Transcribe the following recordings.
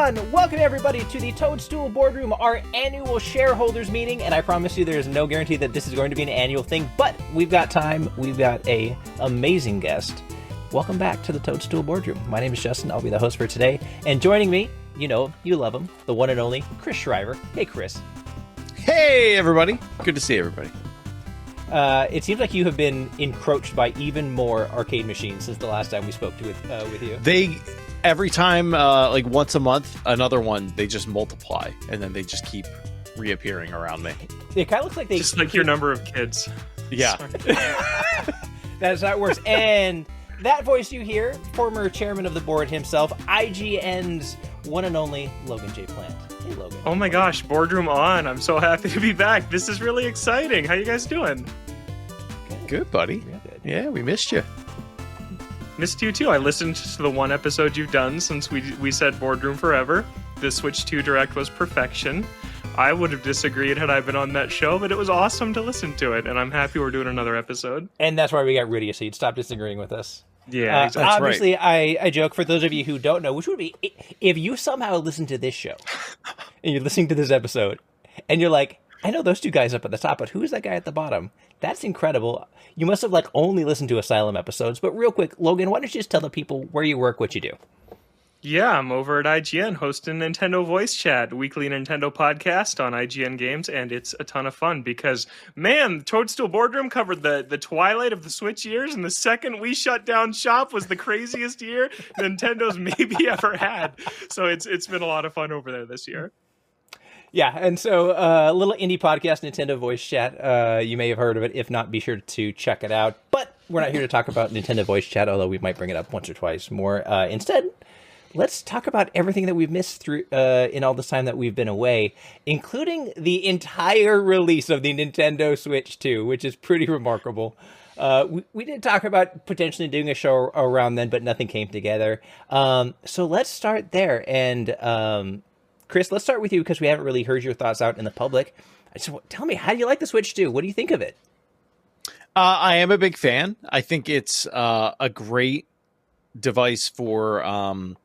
on! Welcome everybody to the Toadstool Boardroom, our annual shareholders meeting, and I promise you there is no guarantee that this is going to be an annual thing, but we've got time, we've got a amazing guest. Welcome back to the Toadstool Boardroom. My name is Justin, I'll be the host for today, and joining me, you know, you love him, the one and only Chris Shriver. Hey Chris. Hey everybody, good to see everybody. It seems like you have been encroached by even more arcade machines since the last time we spoke with you. Every time, like once a month, another one, they just multiply, and then they just keep reappearing around me. It kind of looks like they... Just like your number of kids. Yeah. That's how it works. And that voice you hear, former chairman of the board himself, IGN's one and only Logan J. Plant. Hey, Logan. Oh my gosh, Boardroom On. I'm so happy to be back. This is really exciting. How you guys doing? Good, buddy. Good. Yeah, we missed you. Missed you too. I listened to the one episode you've done since we said Boardroom Forever. The Switch 2 Direct was perfection. I would have disagreed had I been on that show, but it was awesome to listen to it, and I'm happy we're doing another episode. And that's why we got rid of you, so you'd stop disagreeing with us. Yeah, exactly. Obviously, right. I joke, for those of you who don't know, which would be, if you somehow listen to this show, and you're listening to this episode, and you're like, I know those two guys up at the top, but who's that guy at the bottom? That's incredible. You must have only listened to Asylum episodes. But real quick, Logan, why don't you just tell the people where you work, what you do? Yeah, I'm over at IGN hosting Nintendo Voice Chat, weekly Nintendo podcast on IGN Games, and it's a ton of fun because, man, Toadstool Boardroom covered the twilight of the Switch years, and the second we shut down shop was the craziest year Nintendo's maybe ever had. So it's been a lot of fun over there this year. Yeah, and so a little indie podcast, Nintendo Voice Chat. You may have heard of it. If not, be sure to check it out. But we're not here to talk about Nintendo Voice Chat, although we might bring it up once or twice more. Instead, let's talk about everything that we've missed through in all this time that we've been away, including the entire release of the Nintendo Switch 2, which is pretty remarkable. We did talk about potentially doing a show around then, but nothing came together. So let's start there. And Chris, let's start with you because we haven't really heard your thoughts out in the public. So tell me, how do you like the Switch 2? What do you think of it? I am a big fan. I think it's a great device for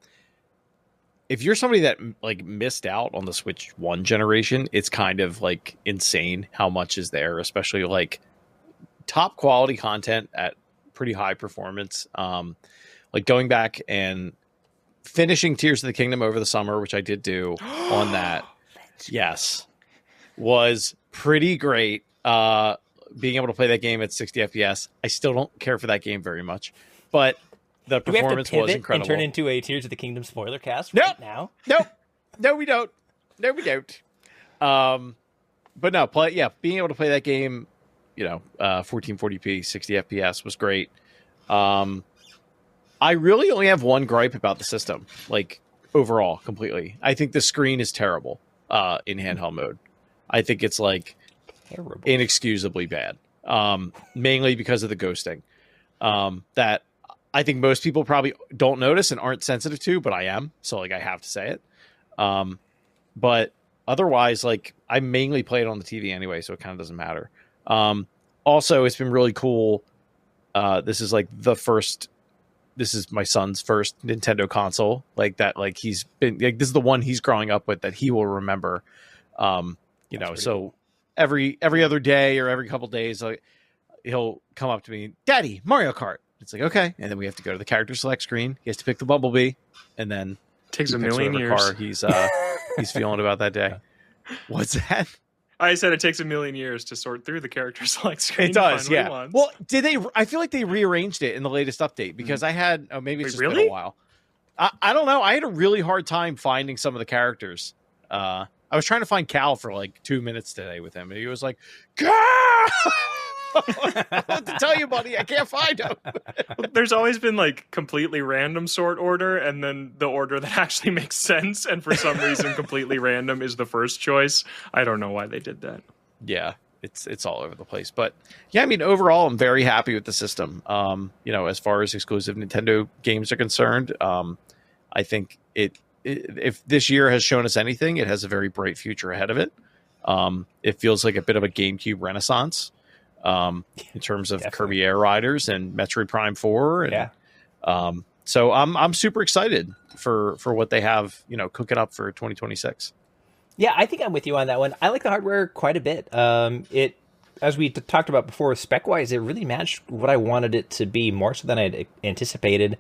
if you're somebody that missed out on the Switch 1 generation. It's kind of insane how much is there, especially top quality content at pretty high performance. Going back and finishing Tears of the Kingdom over the summer, which I did do on that. Yes. Was pretty great. Being able to play that game at 60 FPS. I still don't care for that game very much, but the performance was incredible. And turn into a Tears of the Kingdom spoiler cast nope. right now? Nope. No, we don't. No, we don't. But no, being able to play that game, 1440p, 60 FPS was great. I really only have one gripe about the system, overall, completely. I think the screen is terrible in handheld mode. I think it's terrible, inexcusably bad, mainly because of the ghosting. That I think most people probably don't notice and aren't sensitive to, but I am. So I have to say it. But otherwise, I mainly play it on the TV anyway, so it kind of doesn't matter. Also, it's been really cool. This is this is my son's first Nintendo console. He's been this is the one he's growing up with that he will remember. So cool. every other day or every couple days, he'll come up to me, Daddy, Mario Kart. It's okay, and then we have to go to the character select screen. He has to pick the Bumblebee, and then takes a million years. Car he's feeling about that day. What's that? I said it takes a million years to sort through the character select screen. It does, yeah. Well, did they? I feel like they rearranged it in the latest update because I had. Oh, maybe it's just been a while. I don't know. I had a really hard time finding some of the characters. I was trying to find Cal for 2 minutes today with him, and he was like, "Cal!" What to tell you, buddy? I can't find him. There's always been completely random sort order, and then the order that actually makes sense. And for some reason, completely random is the first choice. I don't know why they did that. Yeah, it's all over the place. But yeah, I mean, overall, I'm very happy with the system. As far as exclusive Nintendo games are concerned, I think if this year has shown us anything, it has a very bright future ahead of it. It feels like a bit of a GameCube renaissance. In terms of Definitely. Kirby Air Riders and Metroid Prime 4. And, so I'm super excited. for what they have, cooking up for 2026. Yeah, I think I'm with you on that one. I like the hardware quite a bit. It, as we talked about before, spec-wise, it really matched what I wanted it to be, more so than I'd anticipated.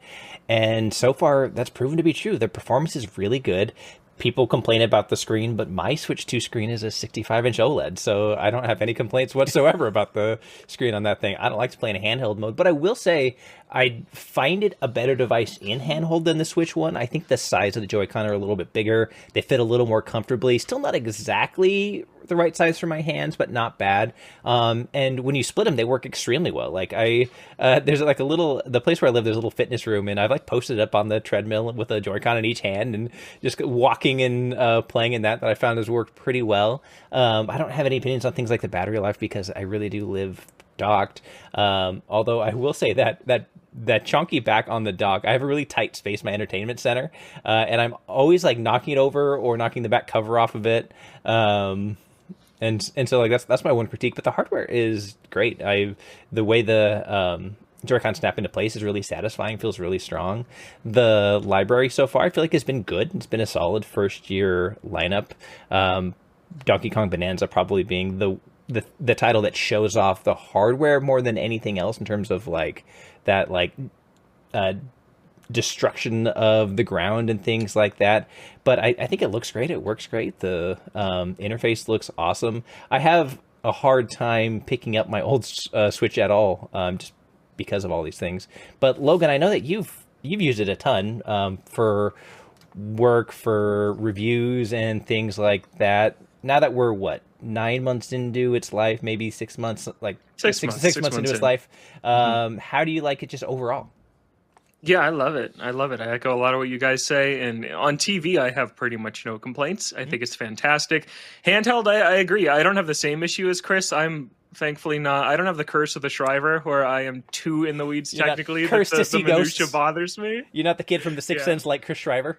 And so far, that's proven to be true. The performance is really good. People complain about the screen, but my Switch 2 screen is a 65-inch OLED, so I don't have any complaints whatsoever about the screen on that thing. I don't like to play in handheld mode, but I will say I find it a better device in handheld than the Switch One. I think the size of the Joy-Con are a little bit bigger. They fit a little more comfortably. Still not exactly the right size for my hands, but not bad. And when you split them, they work extremely well. Like there's like the place where I live, there's a little fitness room, and I've like posted up on the treadmill with a Joy-Con in each hand and just walking and playing in that I found has worked pretty well. I don't have any opinions on things like the battery life because I really do live docked. Although I will say that chunky back on the dock, I have a really tight space in my entertainment center, and I'm always like knocking it over or knocking the back cover off of it. And so like that's my one critique, but the hardware is great. The way the Joy-Con snap into place is really satisfying, feels really strong. The library so far I feel like has been good. It's been a solid first year lineup. Donkey Kong Bonanza probably being the title that shows off the hardware more than anything else in terms of like that destruction of the ground and things like that. But I think it looks great. It works great. The interface looks awesome. I have a hard time picking up my old Switch at all, just because of all these things. But Logan, I know that you've used it a ton for work, for reviews and things like that. Now that we're 9 months into its life, maybe 6 months, like six months into its life. How do you like it just overall? Yeah, I love it. I echo a lot of what you guys say. And on TV, I have pretty much no complaints. I think it's fantastic. Handheld, I agree. I don't have the same issue as Chris. I'm thankfully not. I don't have the curse of the Shriver where I am too in the weeds technically. Cursed to see minutia ghosts. Bothers me. You're not the kid from The Sixth Sense like Chris Shriver?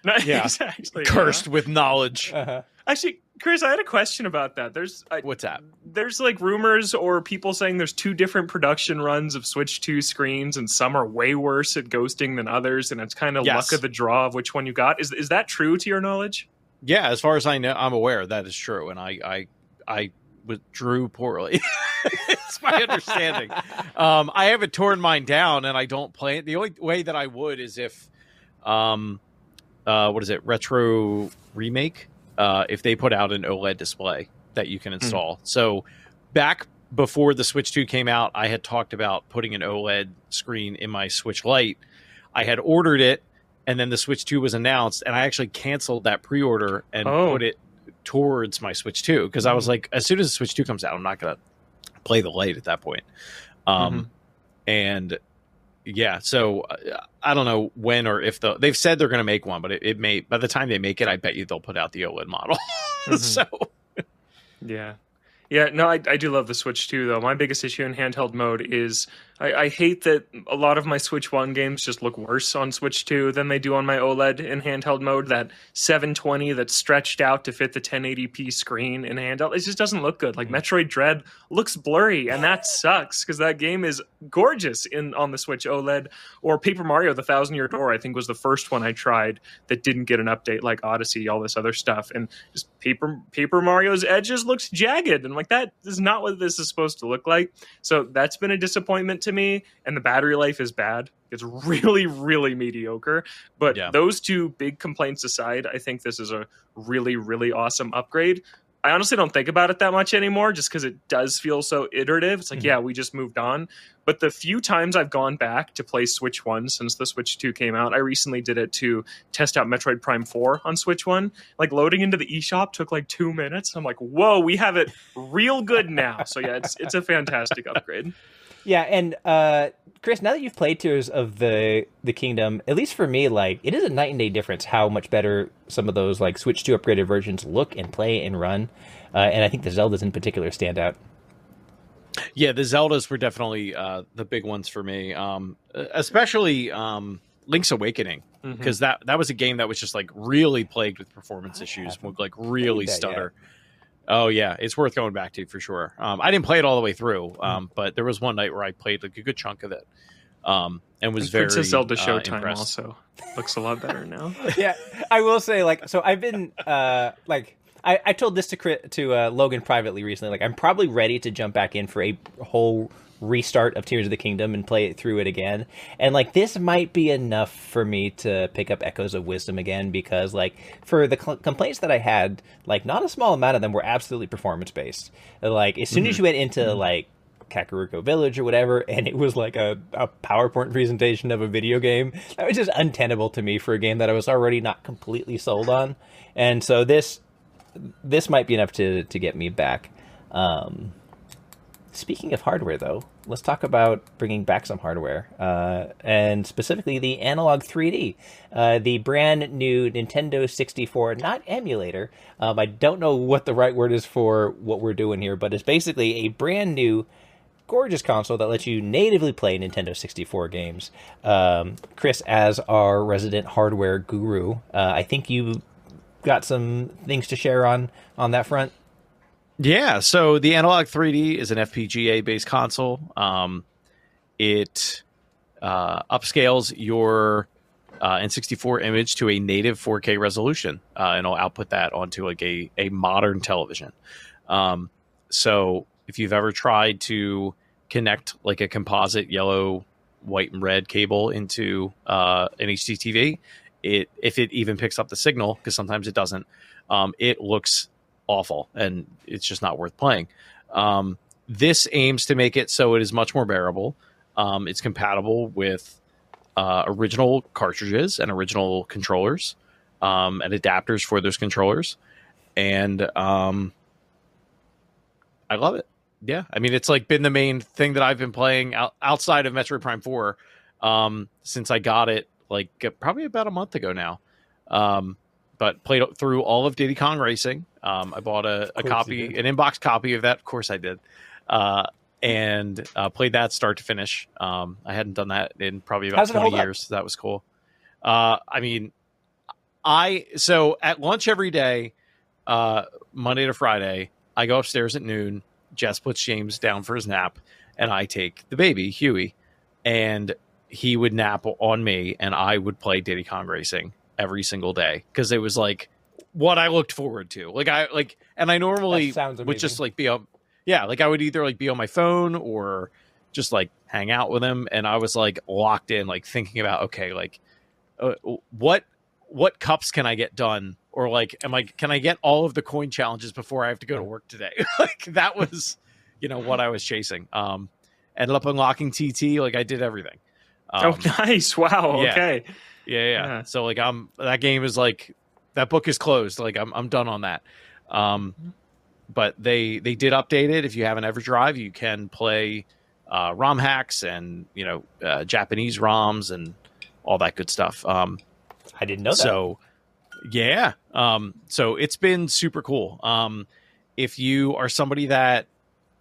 No, yeah, exactly. Cursed with knowledge. Actually, Chris, I had a question about that. What's that? There's like rumors or people saying there's 2 different production runs of Switch 2 screens, and some are way worse at ghosting than others, and it's kind of luck of the draw of which one you got. Is that true to your knowledge? Yeah, as far as I know, I'm aware that is true, and I withdrew poorly. It's my understanding. I haven't torn mine down, and I don't play it. The only way that I would is if, Retro Remake. If they put out an OLED display that you can install. So back before the Switch 2 came out, I had talked about putting an OLED screen in my Switch Lite. I had ordered it, and then the Switch 2 was announced, and I actually canceled that pre-order and put it towards my Switch 2 because I was like, as soon as the Switch 2 comes out, I'm not going to play the Lite at that point. And yeah, so I don't know when or if they've said they're going to make one, but it may, by the time they make it, I bet you they'll put out the OLED model. So yeah, no, I do love the Switch 2 though. My biggest issue in handheld mode is I hate that a lot of my Switch 1 games just look worse on Switch 2 than they do on my OLED in handheld mode. That 720 that's stretched out to fit the 1080p screen in handheld, it just doesn't look good. Like Metroid Dread looks blurry, and that sucks because that game is gorgeous on the Switch OLED. Or Paper Mario: The Thousand Year Door, I think was the first one I tried that didn't get an update like Odyssey, all this other stuff, and just Paper Mario's edges looks jagged, and like that is not what this is supposed to look like. So that's been a disappointment to me, and the battery life is bad. It's really, really mediocre. But those 2 big complaints aside, I think this is a really, really awesome upgrade. I honestly don't think about it that much anymore just because it does feel so iterative. It's like, we just moved on. But the few times I've gone back to play Switch 1 since the Switch 2 came out, I recently did it to test out Metroid Prime 4 on Switch 1. Like loading into the eShop took like 2 minutes. I'm like, whoa, we have it real good now. So yeah, it's a fantastic upgrade. Yeah, and Chris, now that you've played Tears of the Kingdom, at least for me, like it is a night and day difference how much better some of those like Switch 2 upgraded versions look and play and run. And I think the Zeldas in particular stand out. Yeah, the Zeldas were definitely the big ones for me, especially Link's Awakening, because that was a game that was just like really plagued with performance issues, would like really stutter. Oh yeah, it's worth going back to for sure. I didn't play it all the way through, but there was one night where I played like a good chunk of it. And was And very Princess Zelda Showtime impressed. also looks a lot better now. Yeah, I will say, like, so I've been like I told this to Logan privately recently. Like, I'm probably ready to jump back in for a whole restart of Tears of the Kingdom and play it through it again. And like, this might be enough for me to pick up Echoes of Wisdom again, because like, for the complaints that I had, like, not a small amount of them were absolutely performance based. Like, as soon as you went into like Kakariko Village or whatever, and it was like a PowerPoint presentation of a video game, that was just untenable to me for a game that I was already not completely sold on. And so this might be enough to get me back. Speaking of hardware, though, let's talk about bringing back some hardware, and specifically the Analog 3D, the brand new Nintendo 64, not emulator. I don't know what the right word is for what we're doing here, but it's basically a brand new gorgeous console that lets you natively play Nintendo 64 games. Chris, as our resident hardware guru, I think you got some things to share on that front. Yeah, so the Analog 3D is an FPGA-based console. It upscales your N64 image to a native 4K resolution, and it'll output that onto like a modern television. So if you've ever tried to connect like a composite yellow, white, and red cable into an HDTV, if it even picks up the signal, because sometimes it doesn't, it looks awful and it's just not worth playing. This aims to make it so it is much more bearable. It's compatible with original cartridges and original controllers, and adapters for those controllers. And I love it. Yeah, I mean, it's like been the main thing that I've been playing outside of Metroid Prime 4 since I got it like probably about a month ago now. But played through all of Diddy Kong Racing. I bought an inbox copy of that. Of course I did. And played that start to finish. I hadn't done that in probably about 20 years. So that was cool. I mean, so at lunch every day, Monday to Friday, I go upstairs at noon. Jess puts James down for his nap, and I take the baby, Huey, and he would nap on me, and I would play Diddy Kong Racing every single day, because it was like what I looked forward to. And I normally would just like be on, like I would either like be on my phone or just like hang out with him, and I was like locked in, like thinking about, okay, like what cups can I get done, or like can I get all of the coin challenges before I have to go to work today? Like that was what I was chasing. Ended up unlocking TT, like I did everything. Oh, nice. Wow. Yeah. Okay. Yeah. So like that game is like, that book is closed. Like I'm done on that. But they did update it. If you have an EverDrive, you can play ROM hacks and Japanese ROMs and all that good stuff. I didn't know that. So yeah. So it's been super cool. If you are somebody that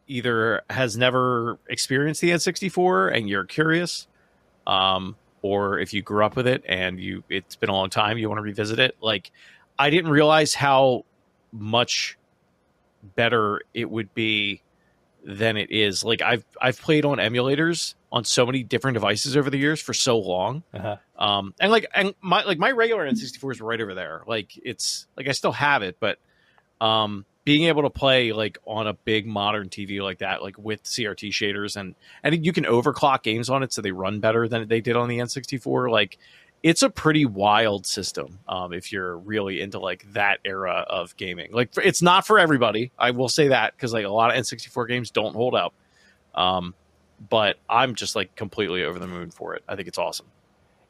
either has never experienced the N64 and you're curious, or if you grew up with it and it's been a long time, you want to revisit it. Like, I didn't realize how much better it would be than it is. Like, I've played on emulators on so many different devices over the years for so long. And my regular N64 is right over there. Like, it's like I still have it, but being able to play like on a big modern TV like that, like with CRT shaders, and you can overclock games on it so they run better than they did on the N64. Like, it's a pretty wild system if you're really into like that era of gaming. Like, it's not for everybody, I will say that, because like a lot of N64 games don't hold up. But I'm just like completely over the moon for it. I think it's awesome.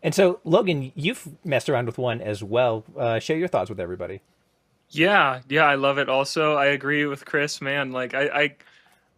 And so, Logan, you've messed around with one as well. Share your thoughts with everybody. Yeah, I love it also. I agree with Chris, man. Like,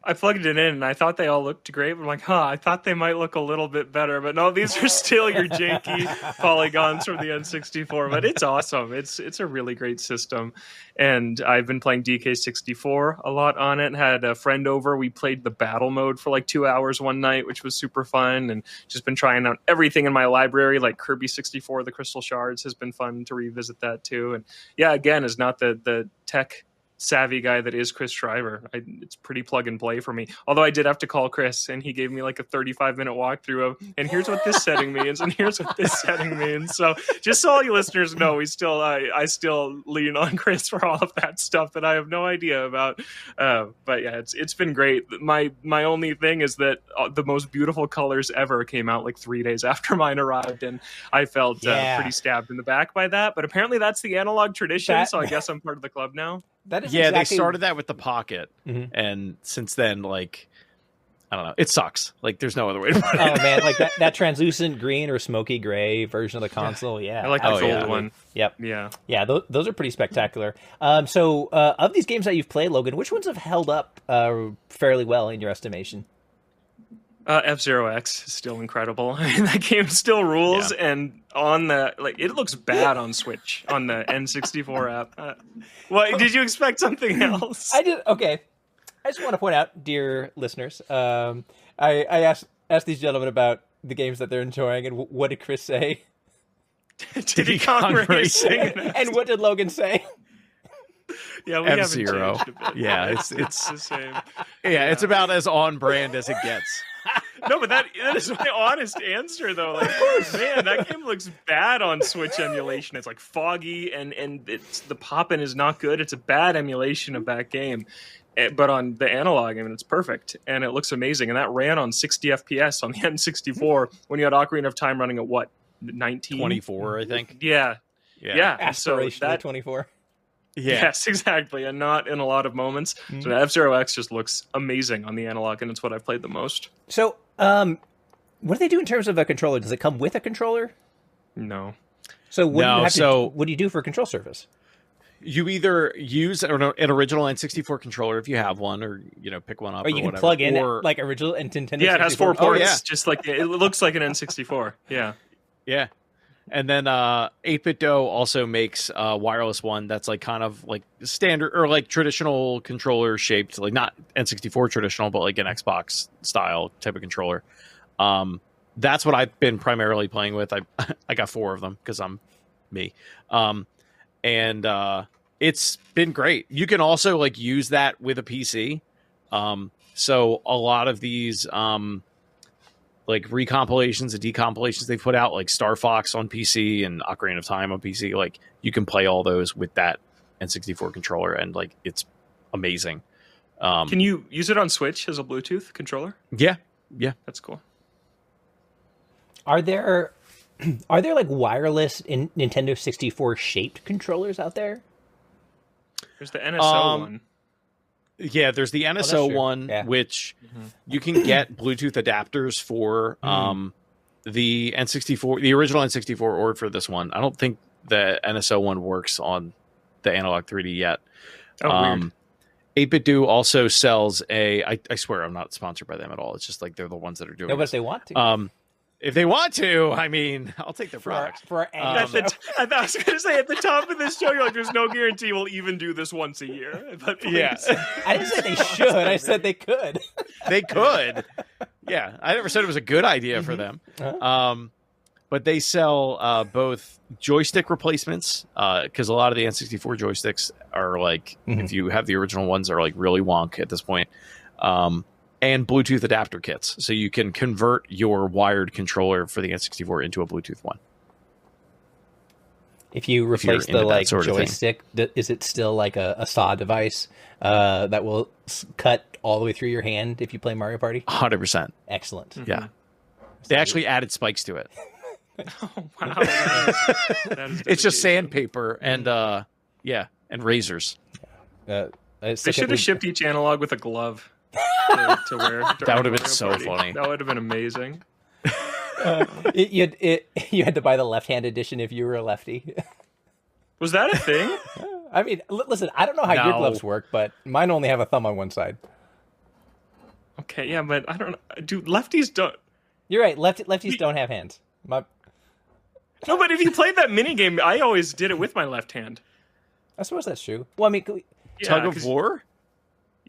I plugged it in and I thought they all looked great, but I'm like, I thought they might look a little bit better. But no, these are still your janky polygons from the N64, but it's awesome. It's a really great system. And I've been playing DK64 a lot on it. Had a friend over. We played the battle mode for like 2 hours one night, which was super fun. And just been trying out everything in my library, like Kirby 64, the Crystal Shards has been fun to revisit that too. And yeah, again, is not the tech savvy guy that is Chris Schreiber. It's pretty plug and play for me. Although I did have to call Chris, and he gave me like a 35-minute walkthrough of, and here's what this setting means, and here's what this setting means. So just so all you listeners know, I still lean on Chris for all of that stuff that I have no idea about. But yeah, it's been great. My only thing is that the most beautiful colors ever came out like 3 days after mine arrived, and I felt pretty stabbed in the back by that. But apparently that's the analog tradition, so I guess I'm part of the club now. That is They started that with the Pocket, and since then, like, I don't know, it sucks. Like, there's no other way to put it. Oh man, like that translucent green or smoky gray version of the console. Yeah, I like the gold one. Yep. Yeah. Those are pretty spectacular. So, of these games that you've played, Logan, which ones have held up fairly well in your estimation? F-Zero X is still incredible. I mean, that game still rules, and on the it looks bad on Switch on the N64 app. What did you expect something else? I just want to point out, dear listeners, I asked these gentlemen about the games that they're enjoying, and what did Chris say? Diddy Kong Racing, and what did Logan say? Yeah, we F-Zero. haven't changed a bit. Yeah, it's the same. Yeah, it's about as on brand as it gets. No, but that is my honest answer, though. Like, man, that game looks bad on Switch emulation. It's like foggy, and the popping is not good. It's a bad emulation of that game. But on the analog, I mean, it's perfect, and it looks amazing. And that ran on 60 FPS on the N64 when you had Ocarina of Time running at what, 19? 24, I think. Yeah. Aspirationally 24. Yeah. Yes, exactly, and not in a lot of moments. So F-Zero X just looks amazing on the analog, and it's what I've played the most. So, what do they do in terms of a controller? Does it come with a controller? No. So what do you do for control surface? You either use an original N64 controller if you have one, or pick one up. Or you can whatever. plug in like original and Nintendo. Yeah, it has 4 64. ports, just like it looks like an N64. Yeah. Yeah. And then 8BitDo also makes a wireless one that's like kind of like standard or like traditional controller shaped, like not N64 traditional, but like an Xbox style type of controller. That's what I've been primarily playing with. I got 4 of them because I'm me. And it's been great. You can also like use that with a PC. So a lot of these like recompilations and decompilations they put out, like Star Fox on PC and Ocarina of Time on PC, like you can play all those with that N64 controller, and like it's amazing. Can you use it on Switch as a Bluetooth controller? Yeah, That's cool. Are there like wireless in Nintendo 64 shaped controllers out there? There's the NSO one. Yeah, there's the NSO one, which you can get Bluetooth adapters for the N64, the original N64, or for this one. I don't think the NSO one works on the Analog 3D yet. Weird. 8BitDo also sells I swear I'm not sponsored by them at all. It's just like they're the ones that are doing it. But if they want to. If they want to, I mean, I'll take their products. I was going to say, at the top of this show, you're like, there's no guarantee we'll even do this once a year. But yeah. I didn't say they should. I said they could. They could. Yeah. I never said it was a good idea for them. But they sell both joystick replacements, because a lot of the N64 joysticks are like, if you have the original ones, are like really wonk at this point. And Bluetooth adapter kits, so you can convert your wired controller for the N64 into a Bluetooth one. If you replace the like joystick, is it still like a saw device that will cut all the way through your hand if you play Mario Party? 100%. Excellent. Yeah, they actually added spikes to it. Oh wow! That is it's just sandpaper and and razors. They should have shipped each analog with a glove. To wear. That would have been so funny. That would have been amazing. You had to buy the left-hand edition if you were a lefty. Was that a thing? I mean, listen, I don't know how your gloves work, but mine only have a thumb on one side. Okay, yeah, but I don't know. Dude, lefties don't... You're right, lefties don't have hands. No, but if you played that minigame, I always did it with my left hand. I suppose that's true. Well, I mean... Tug of war?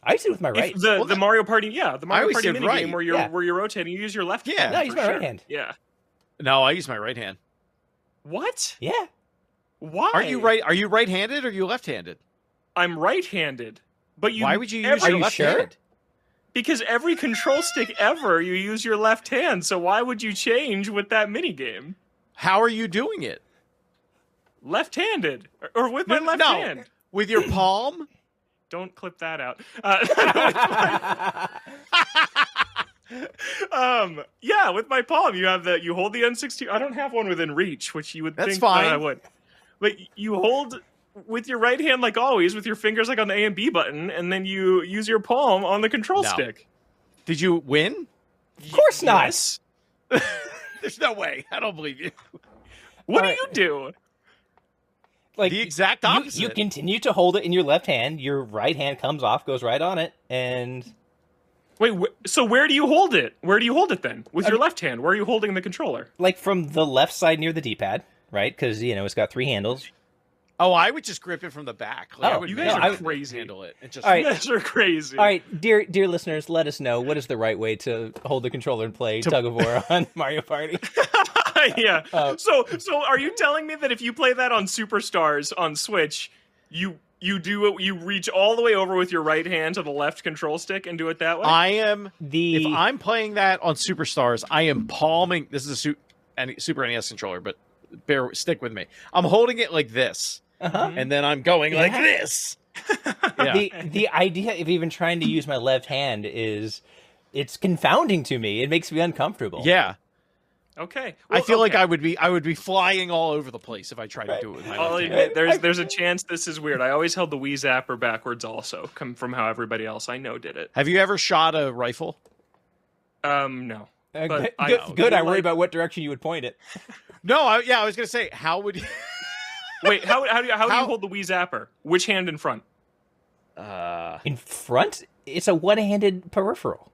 I used it with my right. The Mario Party, the Mario Party minigame right. where you're rotating, you use your left hand. No, I use my right hand. Yeah. No, I use my right hand. What? Yeah. Why? Are you right? Are you right-handed or are you left-handed? I'm right-handed. But Why would you use Are your you left sure? hand? Because every control stick ever, you use your left hand. So why would you change with that minigame? How are you doing it? Left-handed. Or with my left hand. With your palm? Don't clip that out. With my palm, you hold the N16. I don't have one within reach, which you would That's think fine. that I would. But you hold with your right hand like always, with your fingers like on the A and B button, and then you use your palm on the control stick. Did you win? Of course not. Yes. There's no way. I don't believe you. What do Alright. you do? Like The exact opposite. You continue to hold it in your left hand. Your right hand comes off, goes right on it, and Wait, so where do you hold it? Where do you hold it then? With your left hand, where are you holding the controller? like from the left side near the D-pad, right? Because it's got 3 handles. Oh, I would just grip it from the back. Like, Oh, I would you guys manage are to crazy. handle it. And just All right. You guys are crazy. All right, dear listeners, let us know what is the right way to hold the controller and play Tug of War on Mario Party. Yeah. So are you telling me that if you play that on Superstars on Switch, you reach all the way over with your right hand to the left control stick and do it that way? If I'm playing that on Superstars, I am palming. This is a Super NES controller, but stick with me. I'm holding it like this, and then I'm going like this. Yeah. The idea of even trying to use my left hand it's confounding to me. It makes me uncomfortable. Yeah. Okay. I feel like okay. I would be flying all over the place if I tried to do it with my I'll left hand. admit, there's a chance this is weird. I always held the Wii Zapper backwards also, come from how everybody else I know did it. Have you ever shot a rifle? No. But Good. I worry like- about what direction you would point it. No, I was going to say, how would you... Wait, how do you hold the Wii Zapper? Which hand in front? In front, it's a one-handed peripheral.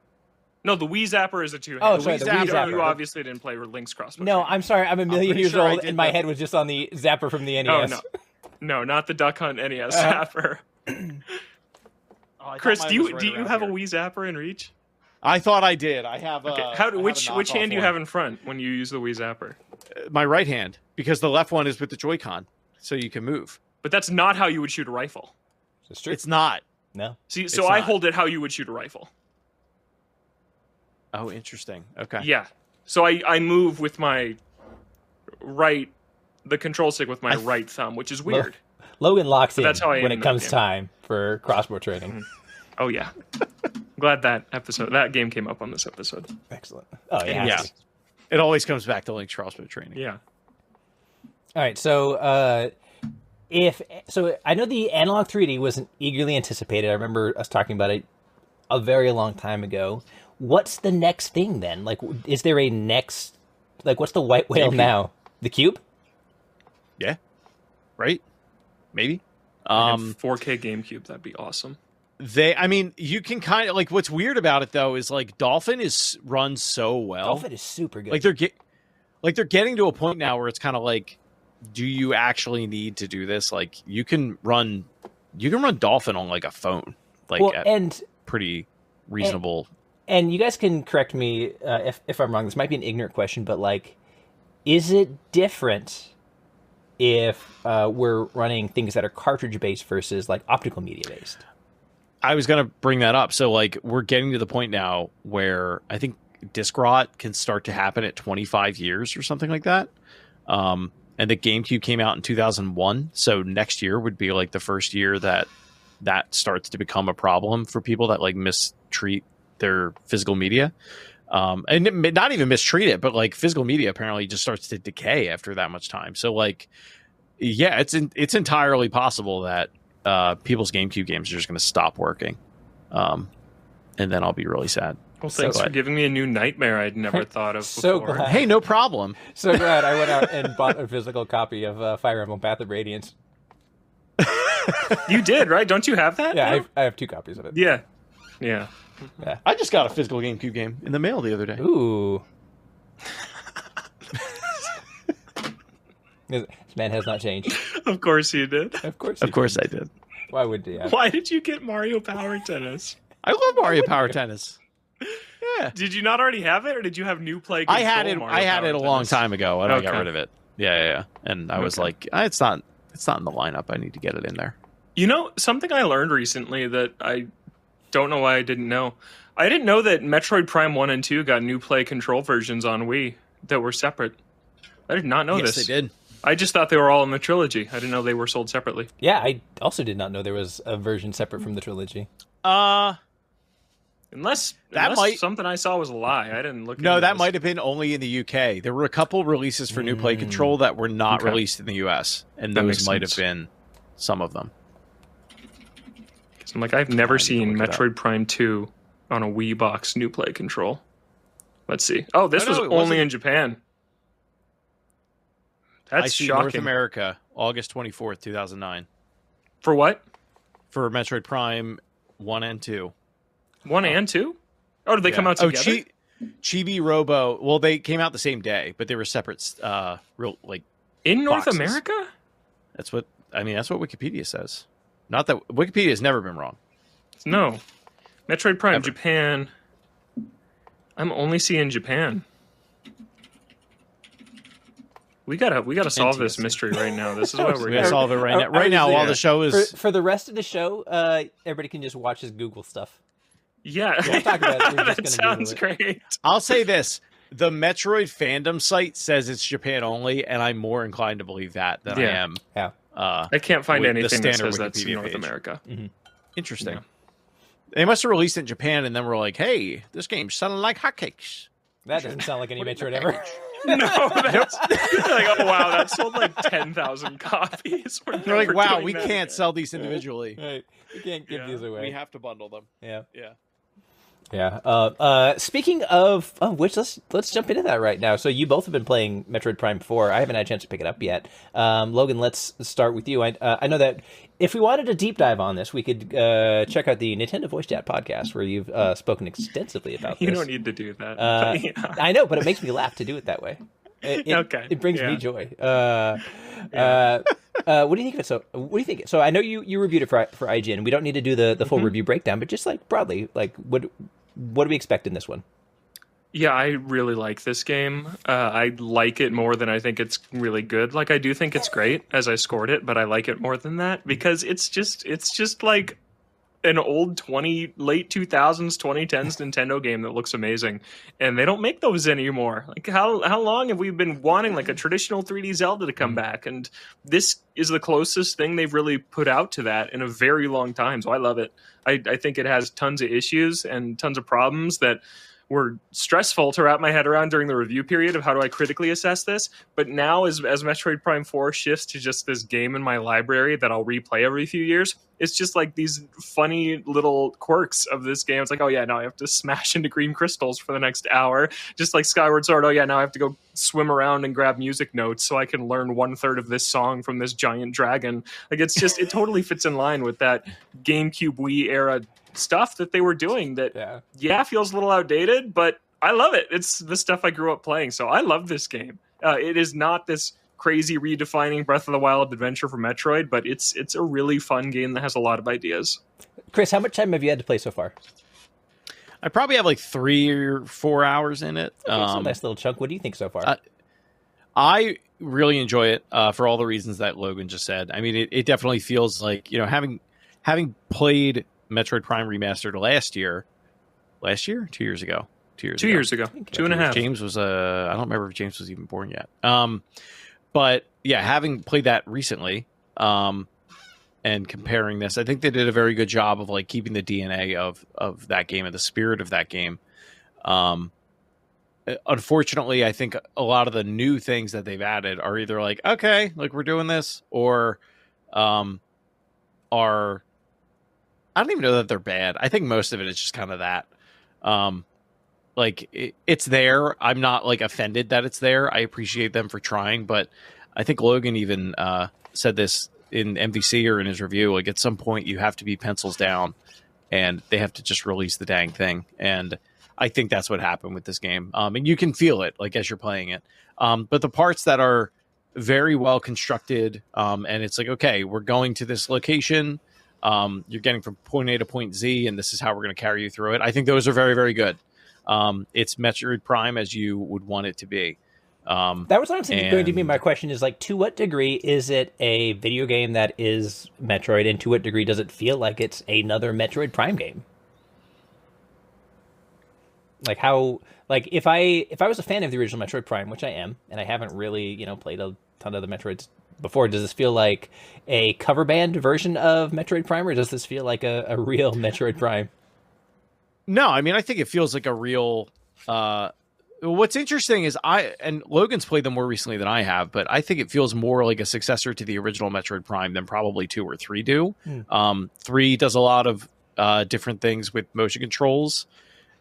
No, the Wii Zapper is a two-hand. Oh, sorry, the Wii Zapper. You obviously didn't play Link's Crossbow. No, I'm sorry. I'm a million pretty years sure I old, did and my that. head was just on the zapper from the NES. No, not the Duck Hunt NES Zapper. Chris, do you have a Wii Zapper in reach? I thought I did. I have. Okay. Which hand do you have in front when you use the Wii Zapper? My right hand, because the left one is with the Joy-Con, so you can move. But that's not how you would shoot a rifle. It's true. It's not. No. See, It's so I not. hold it how you would shoot a rifle. Oh, interesting. Okay. Yeah. So I move with my the control stick with my right thumb, which is weird. Logan locks in that's how I when am it comes in that time for crossbow training. Oh yeah. Glad that game came up on this episode. Excellent. Oh yeah. Yeah. It always comes back to Link's Crossbow training. Yeah. All right. So I know the Analog 3D wasn't eagerly anticipated. I remember us talking about it a very long time ago. What's the next thing then? Like, is there a next? Like, what's the white whale GameCube. now? The cube? Yeah. Right? Maybe. 4K GameCube, that'd be awesome. You can kind of like what's weird about it though is like Dolphin runs so well. Dolphin is super good. Like they're getting to a point now where it's kind of like, do you actually need to do this? Like you can run Dolphin on like a phone, like at pretty reasonable. And you guys can correct me if I'm wrong. This might be an ignorant question, but like, is it different if we're running things that are cartridge based versus like optical media based? I was going to bring that up. So like we're getting to the point now where I think disc rot can start to happen at 25 years or something like that. And the GameCube came out in 2001. So next year would be like the first year that starts to become a problem for people that like mistreat their physical media. And not even mistreat it, but like physical media apparently just starts to decay after that much time. So like, yeah, it's entirely possible that people's GameCube games are just going to stop working. And then I'll be really sad. Well, thanks for giving me a new nightmare I'd never thought of before. So glad. Hey, no problem. So glad I went out and bought a physical copy of Fire Emblem Path of Radiance. You did, right? Don't you have that? Yeah, now? I have 2 copies of it. Yeah. I just got a physical GameCube game in the mail the other day. Ooh. This man has not changed. Of course you did. Of course. Of course I did. Why would you? Why did you get Mario Power Tennis? I love Mario Power Tennis. Yeah. Did you not already have it, or did you have New Play? I had it. Mario I had Power it a long Tennis? time ago, and I got Okay. rid of it. Yeah. And I was like, it's not in the lineup. I need to get it in there. You know, something I learned recently that I don't know why I didn't know. I didn't know that Metroid Prime 1 and 2 got new play control versions on Wii that were separate. I did not know Yes, this. they did. I just thought they were all in the trilogy. I didn't know they were sold separately. Yeah, I also did not know there was a version separate from the trilogy. Unless might- something I saw was a lie. I didn't look No, into that this. might have been only in the UK. There were a couple releases for new play control that were not Okay. released in the US, and That those makes might have sense. been some of them. I'm like, I've never I need to seen look it up. Metroid Prime 2 on a Wii box new play control. Let's see. Oh, this No, was it only wasn't. in Japan. I That's see North shocking. America, August 24th, 2009, For what? for Metroid Prime 1 and 2. 1 and 2? Oh, did they come out together? Chibi Robo. Well, they came out the same day, but they were separate. Real like In North boxes. America? that's what That's what Wikipedia says. Not that Wikipedia has never been wrong. No. Metroid Prime Ever. Japan. I'm only seeing Japan. We gotta solve this NTSC. mystery right now. This is what we're We gotta solve it right now. I Right was now, just- while the show is For the rest of the show, everybody can just watch his Google stuff. Yeah, We'll talk about it. We're just that gonna Google sounds it. great. I'll say this: the Metroid fandom site says it's Japan only, and I'm more inclined to believe that than I Yeah. am. Yeah. I can't find With the anything that standard says that's in Wikipedia North page. America. Interesting. Yeah. They must have released it in Japan, and then we're like, "Hey, this game's selling like hotcakes." That doesn't sound like any Metroid ever. No, that's like, oh wow, that sold like 10,000 copies. We're They're like, never "Wow, doing we that can't again." sell these individually. Right. We can't give Yeah, these away. We have to bundle them." Yeah. Yeah. Yeah. Speaking of which, let's jump into that right now. So you both have been playing Metroid Prime 4. I haven't had a chance to pick it up yet. Logan, let's start with you. I know that if we wanted a deep dive on this, we could check out the Nintendo Voice Chat podcast where you've spoken extensively about You this. don't need to do that. Yeah. I know, but it makes me laugh to do it that way. Okay, It brings yeah. me joy. What do you think of it? So, what do you think? So, I know you reviewed it for IGN. We don't need to do the full review breakdown, but just like broadly, like what do we expect in this one? Yeah, I really like this game. I like it more than I think it's really good. Like, I do think it's great as I scored it, but I like it more than that because it's just like an old late 2000s, 2010s Nintendo game that looks amazing. And they don't make those anymore. Like, how long have we been wanting like a traditional 3D Zelda to come back? And this is the closest thing they've really put out to that in a very long time. So I love it. I think it has tons of issues and tons of problems that were stressful to wrap my head around during the review period of how do I critically assess this. But now as Metroid Prime 4 shifts to just this game in my library that I'll replay every few years, it's just like these funny little quirks of this game. It's like, oh yeah, now I have to smash into green crystals for the next hour. Just like Skyward Sword, oh yeah, now I have to go swim around and grab music notes so I can learn 1/3 of this song from this giant dragon. Like it's just, it totally fits in line with that GameCube Wii era stuff that they were doing that feels a little outdated, but I love it. It's the stuff I grew up playing, so I love this game. It is not this crazy redefining Breath of the Wild adventure for Metroid, but it's a really fun game that has a lot of ideas. Chris, how much time have you had to play so far? I probably have like 3 or 4 hours in it. Okay, so a nice little chunk. What do you think so far? I really enjoy it for all the reasons that Logan just said. I mean, it definitely feels like, having played Metroid Prime Remastered last year, 2 years ago, 2 years ago, 2.5. James was I don't remember if James was even born yet. But yeah, having played that recently, and comparing this, I think they did a very good job of like keeping the DNA of that game and the spirit of that game. Unfortunately, I think a lot of the new things that they've added are either like, okay, like we're doing this, or are, I don't even know that they're bad. I think most of it is just kind of that. It's there. I'm not like offended that it's there. I appreciate them for trying, but I think Logan even said this in MVC or in his review. Like at some point you have to be pencils down and they have to just release the dang thing. And I think that's what happened with this game. And you can feel it like as you're playing it. But the parts that are very well constructed, and it's like, okay, we're going to this location. You're getting from point A to point Z, and this is how we're going to carry you through it. I think those are very, very good. It's Metroid Prime as you would want it to be. That was honestly going to be my question, is like, to what degree is it a video game that is Metroid, and to what degree does it feel like it's another Metroid Prime game? Like how, like if I was a fan of the original Metroid Prime, which I am, and I haven't really, played a ton of the Metroids before, does this feel like a cover band version of Metroid Prime, or does this feel like a real Metroid Prime? No, I mean, I think it feels like a real, what's interesting is and Logan's played them more recently than I have, but I think it feels more like a successor to the original Metroid Prime than probably 2 or 3 do. 3 does a lot of different things with motion controls,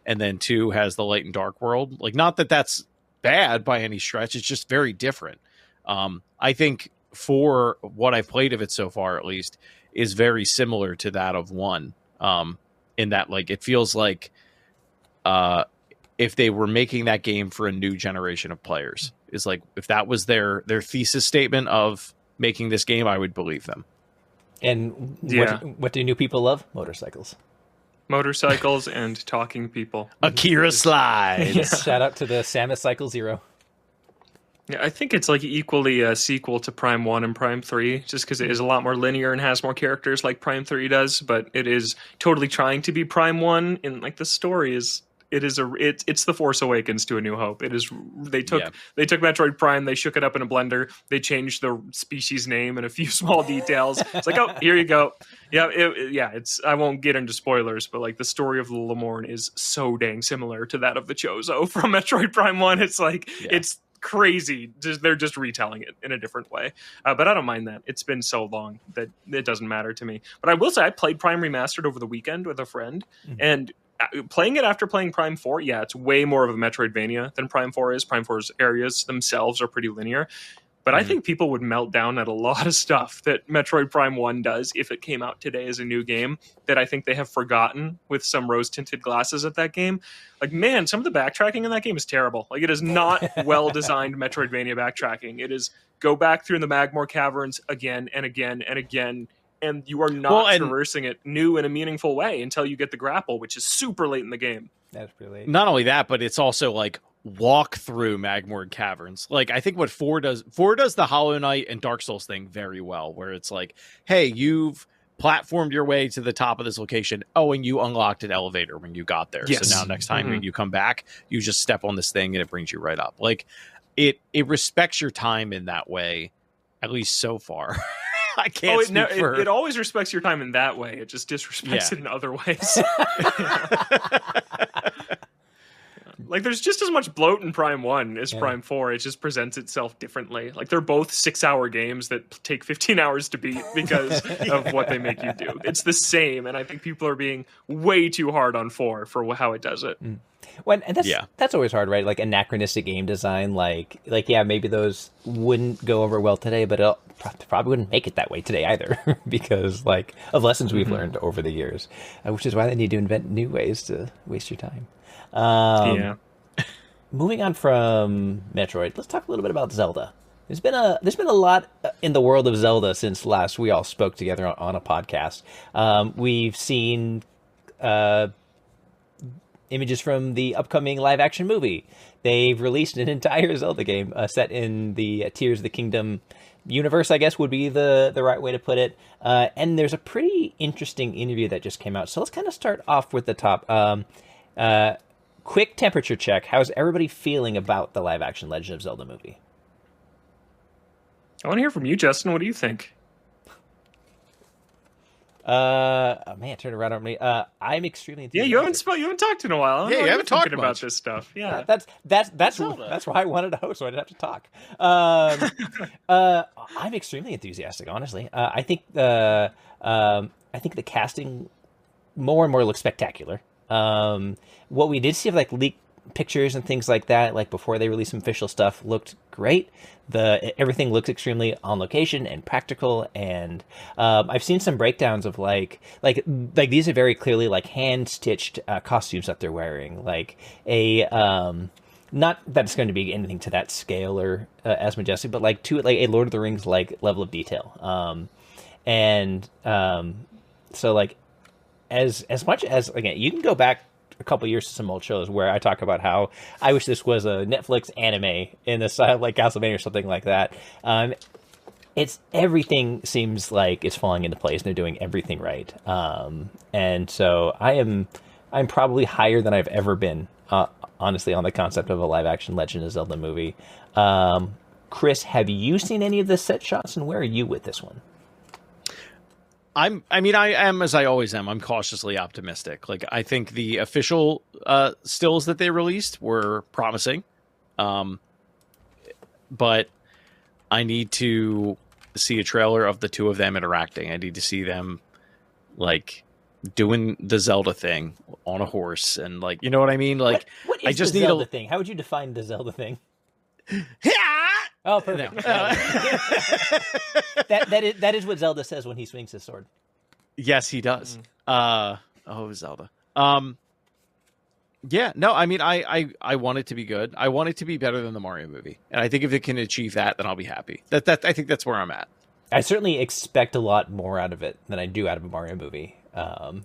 and then 2 has the light and dark world. Like, not that that's bad by any stretch, it's just very different. I think for what I've played of it so far, at least, is very similar to that of 1, in that, like, it feels like if they were making that game for a new generation of players, is like, if that was their thesis statement of making this game, I would believe them. And Yeah. what do new people love? Motorcycles. Motorcycles and talking people. Akira Slide. Yeah. Shout out to the Samus Cycle Zero. Yeah, I think it's like equally a sequel to Prime 1 and Prime 3, just because it is a lot more linear and has more characters like Prime 3 does, but it is totally trying to be Prime 1, and like the story is it's the Force Awakens to A New Hope. It is they took Metroid Prime, they shook it up in a blender, they changed the species name and a few small details. It's like, oh, here you go. Yeah, it's I won't get into spoilers, but like the story of the Lemorne is so dang similar to that of the Chozo from Metroid Prime 1. It's like it's crazy. They're just retelling it in a different way. But I don't mind that. It's been so long that it doesn't matter to me. But I will say I played Prime Remastered over the weekend with a friend, and playing it after playing Prime 4, it's way more of a Metroidvania than Prime 4 is. Prime 4's areas themselves are pretty linear. But I think people would melt down at a lot of stuff that Metroid Prime 1 does if it came out today as a new game that I think they have forgotten with some rose-tinted glasses at that game. Like, man, some of the backtracking in that game is terrible. Like, it is not well-designed Metroidvania backtracking. It is go back through the Magmore Caverns again and again and again, and you are not traversing it new in a meaningful way until you get the grapple, which is super late in the game. That's pretty late. Not only that, but it's also like walk through Magmore Caverns. Like, I think what 4 does the Hollow Knight and Dark Souls thing very well, where it's like, hey, you've platformed your way to the top of this location. Oh, and you unlocked an elevator when you got there. Yes. So now next time when you come back, you just step on this thing and it brings you right up. Like, it respects your time in that way, at least so far. I can't speak for... It always respects your time in that way. It just disrespects it in other ways. Like, there's just as much bloat in Prime 1 as Prime 4. It just presents itself differently. Like, they're both 6-hour games that take 15 hours to beat because of what they make you do. It's the same, and I think people are being way too hard on 4 for how it does it. Well, and that's always hard, right? Like, anachronistic game design, like maybe those wouldn't go over well today, but it probably wouldn't make it that way today either because, like, of lessons we've learned over the years, which is why they need to invent new ways to waste your time. Moving on from Metroid, let's talk a little bit about Zelda. There's been a lot in the world of Zelda since last we all spoke together on a podcast. We've seen images from the upcoming live action movie. They've released an entire Zelda game set in the Tears of the Kingdom universe, I guess would be the right way to put it. And there's a pretty interesting interview that just came out. So let's kind of start off with the top. Quick temperature check. How's everybody feeling about the live action Legend of Zelda movie? I want to hear from you, Justin. What do you think? Oh man, turn around on me. I'm extremely enthusiastic. You haven't talked in a while. You haven't talked about this stuff. Yeah, that's why I wanted to host, so I didn't have to talk. I'm extremely enthusiastic, honestly. I think the casting more and more looks spectacular. What we did see of like leaked pictures and things like that, like before they released some official stuff, looked great. Everything looks extremely on location and practical, and I've seen some breakdowns of like these are very clearly like hand stitched costumes that they're wearing, like a not that it's going to be anything to that scale or as majestic, but like to like a Lord of the Rings like level of detail, so like as much as, again, you can go back a couple years to some old shows where I talk about how I wish this was a Netflix anime in the style like Castlevania or something like that. It's everything seems like it's falling into place and they're doing everything right. And so I'm probably higher than I've ever been, honestly, on the concept of a live action Legend of Zelda movie. Chris, have you seen any of the set shots, and where are you with this one? I am, as I always am. I'm cautiously optimistic. Like, I think the official stills that they released were promising, but I need to see a trailer of the two of them interacting. I need to see them like doing the Zelda thing on a horse, and like, you know what I mean? Like, what is I just the need Zelda thing? How would you define the Zelda thing? Oh, perfect. No. That is what Zelda says when he swings his sword. Yes, he does. Zelda. Yeah, no, I mean, I want it to be good. I want it to be better than the Mario movie, and I think if it can achieve that, then I'll be happy. I think that's where I'm at. I certainly expect a lot more out of it than I do out of a Mario movie.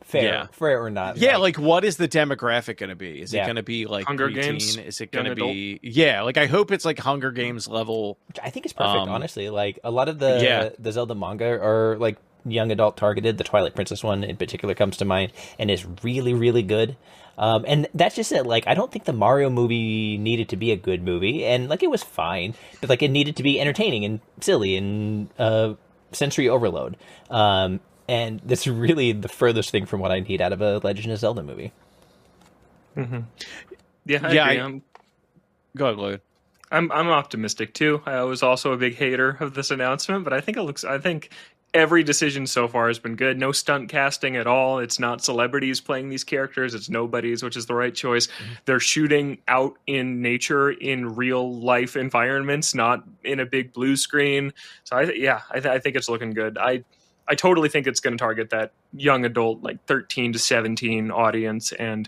Fair or not. Yeah, like what is the demographic going to be? Is it going to be like Hunger preteen? Games? Is it going to be like I hope it's like Hunger Games level. Which I think is perfect, honestly. Like a lot of the Zelda manga are like young adult targeted. The Twilight Princess one in particular comes to mind and is really, really good. And that's just it. Like, I don't think the Mario movie needed to be a good movie, and like it was fine, but like it needed to be entertaining and silly and sensory overload. And that's really the furthest thing from what I need out of a Legend of Zelda movie. Mm-hmm. Yeah, I agree. Go ahead, Lloyd. I'm optimistic too. I was also a big hater of this announcement, but I think every decision so far has been good. No stunt casting at all. It's not celebrities playing these characters. It's nobodies, which is the right choice. Mm-hmm. They're shooting out in nature in real life environments, not in a big blue screen. So I think it's looking good. I totally think it's going to target that young adult, like 13 to 17 audience. And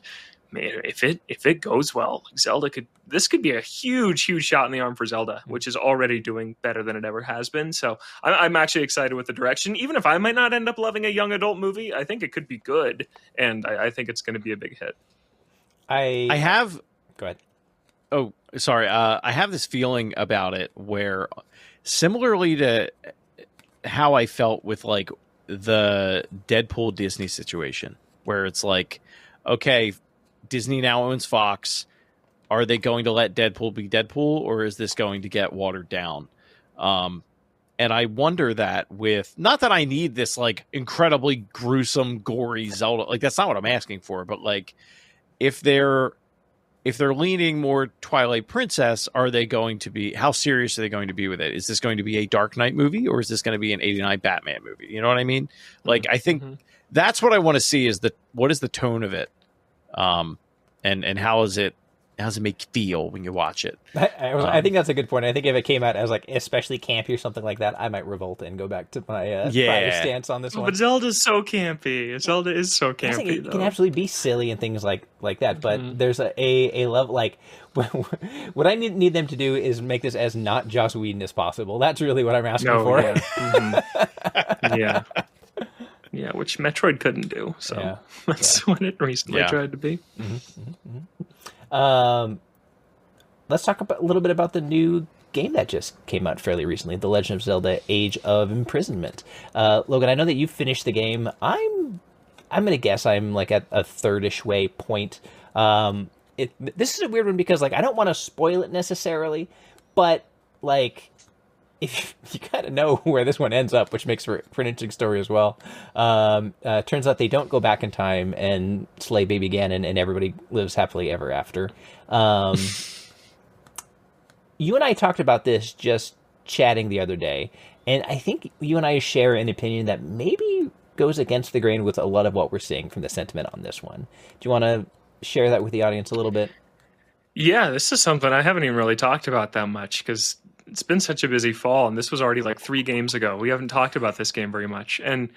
man, if it goes well, like Zelda this could be a huge shot in the arm for Zelda, which is already doing better than it ever has been. So I'm actually excited with the direction. Even if I might not end up loving a young adult movie, I think it could be good. And I think it's going to be a big hit. I have... Go ahead. Oh, sorry. I have this feeling about it where similarly to how I felt with like the Deadpool Disney situation, where it's like, okay, Disney now owns Fox. Are they going to let Deadpool be Deadpool, or is this going to get watered down? And I wonder that with, not that I need this like incredibly gruesome, gory Zelda, like that's not what I'm asking for, but like if they're leaning more Twilight Princess, are they going to be, how serious are they going to be with it? Is this going to be a Dark Knight movie, or is this going to be an 89 Batman movie? You know what I mean? Like, I think that's what I want to see is what is the tone of it? And how does it make you feel when you watch it? I think that's a good point. I think if it came out as like especially campy or something like that, I might revolt and go back to my prior stance on this one. But Zelda's so campy. Zelda is so campy. It can absolutely be silly and things like that. But there's a level like what I need them to do is make this as not Joss Whedon as possible. That's really what I'm asking for. Yeah. Yeah, which Metroid couldn't do. So that's what it recently tried to be. Let's talk a little bit about the new game that just came out fairly recently, The Legend of Zelda: Age of Imprisonment. Logan, I know that you finished the game. I'm gonna guess I'm like at a third-ish way point. This is a weird one because like I don't want to spoil it necessarily, but like if you kind of know where this one ends up, which makes for an interesting story as well. Turns out they don't go back in time and slay Baby Ganon, and everybody lives happily ever after. You and I talked about this just chatting the other day, and I think you and I share an opinion that maybe goes against the grain with a lot of what we're seeing from the sentiment on this one. Do you want to share that with the audience a little bit? Yeah, this is something I haven't even really talked about that much because it's been such a busy fall, and this was already like 3 games ago. We haven't talked about this game very much, and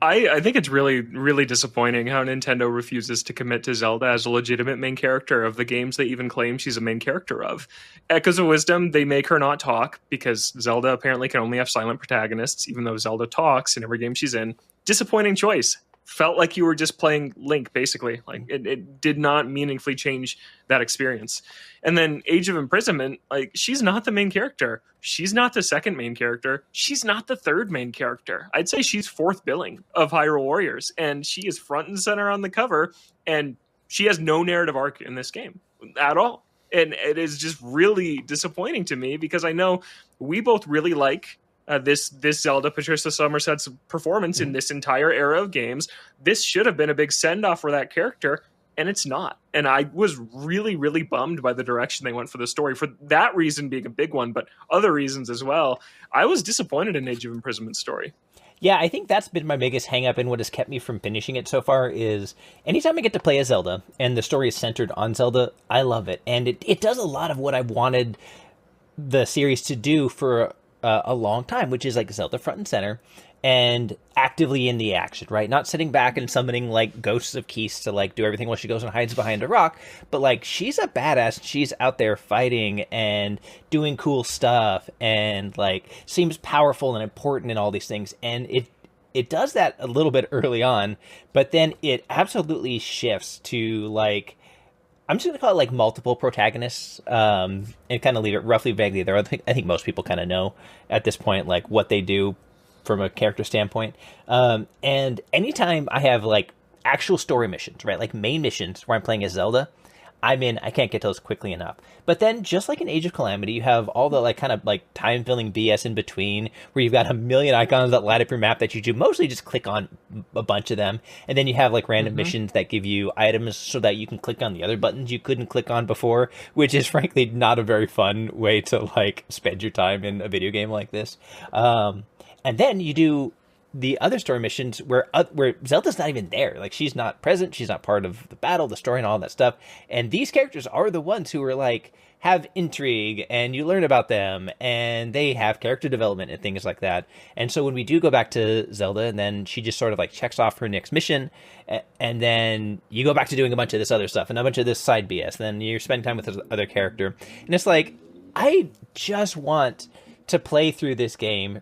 I think it's really, really disappointing how Nintendo refuses to commit to Zelda as a legitimate main character of the games they even claim she's a main character of. Echoes of Wisdom, they make her not talk because Zelda apparently can only have silent protagonists, even though Zelda talks in every game she's in. Disappointing choice. felt like you were just playing Link, basically. Like it did not meaningfully change that experience. And then Age of Imprisonment, like she's not the main character. She's not the second main character. She's not the third main character. I'd say she's fourth billing of Hyrule Warriors, and she is front and center on the cover, and she has no narrative arc in this game at all. And it is just really disappointing to me because I know we both really like this Zelda Patricia Somerset's performance in this entire era of games. This should have been a big send-off for that character, and it's not. And I was really, really bummed by the direction they went for the story, for that reason being a big one, but other reasons as well. I was disappointed in Age of Imprisonment's story. Yeah, I think that's been my biggest hang-up, and what has kept me from finishing it so far is anytime I get to play as Zelda and the story is centered on Zelda, I love it. And it does a lot of what I wanted the series to do for a long time, which is like Zelda front and center and actively in the action, right? Not sitting back and summoning like ghosts of Keys to like do everything while she goes and hides behind a rock, but like she's a badass. She's out there fighting and doing cool stuff and like seems powerful and important and all these things. And it does that a little bit early on, but then it absolutely shifts to like, I'm just going to call it like multiple protagonists, and kind of leave it roughly vaguely there. I think most people kind of know at this point, like what they do from a character standpoint. And anytime I have like actual story missions, right? Like main missions where I'm playing as Zelda, I'm in, I can't get to those quickly enough. But then just like in Age of Calamity, you have all the like kind of like time filling BS in between where you've got a million icons that light up your map that you do mostly just click on a bunch of them. And then you have like random missions that give you items so that you can click on the other buttons you couldn't click on before, which is frankly not a very fun way to like spend your time in a video game like this. And then you do the other story missions where Zelda's not even there. Like she's not present. She's not part of the battle, the story and all that stuff. And these characters are the ones who are like, have intrigue and you learn about them and they have character development and things like that. And so when we do go back to Zelda and then she just sort of like checks off her next mission and then you go back to doing a bunch of this other stuff and a bunch of this side BS. Then you're spending time with this other character. And it's like, I just want to play through this game,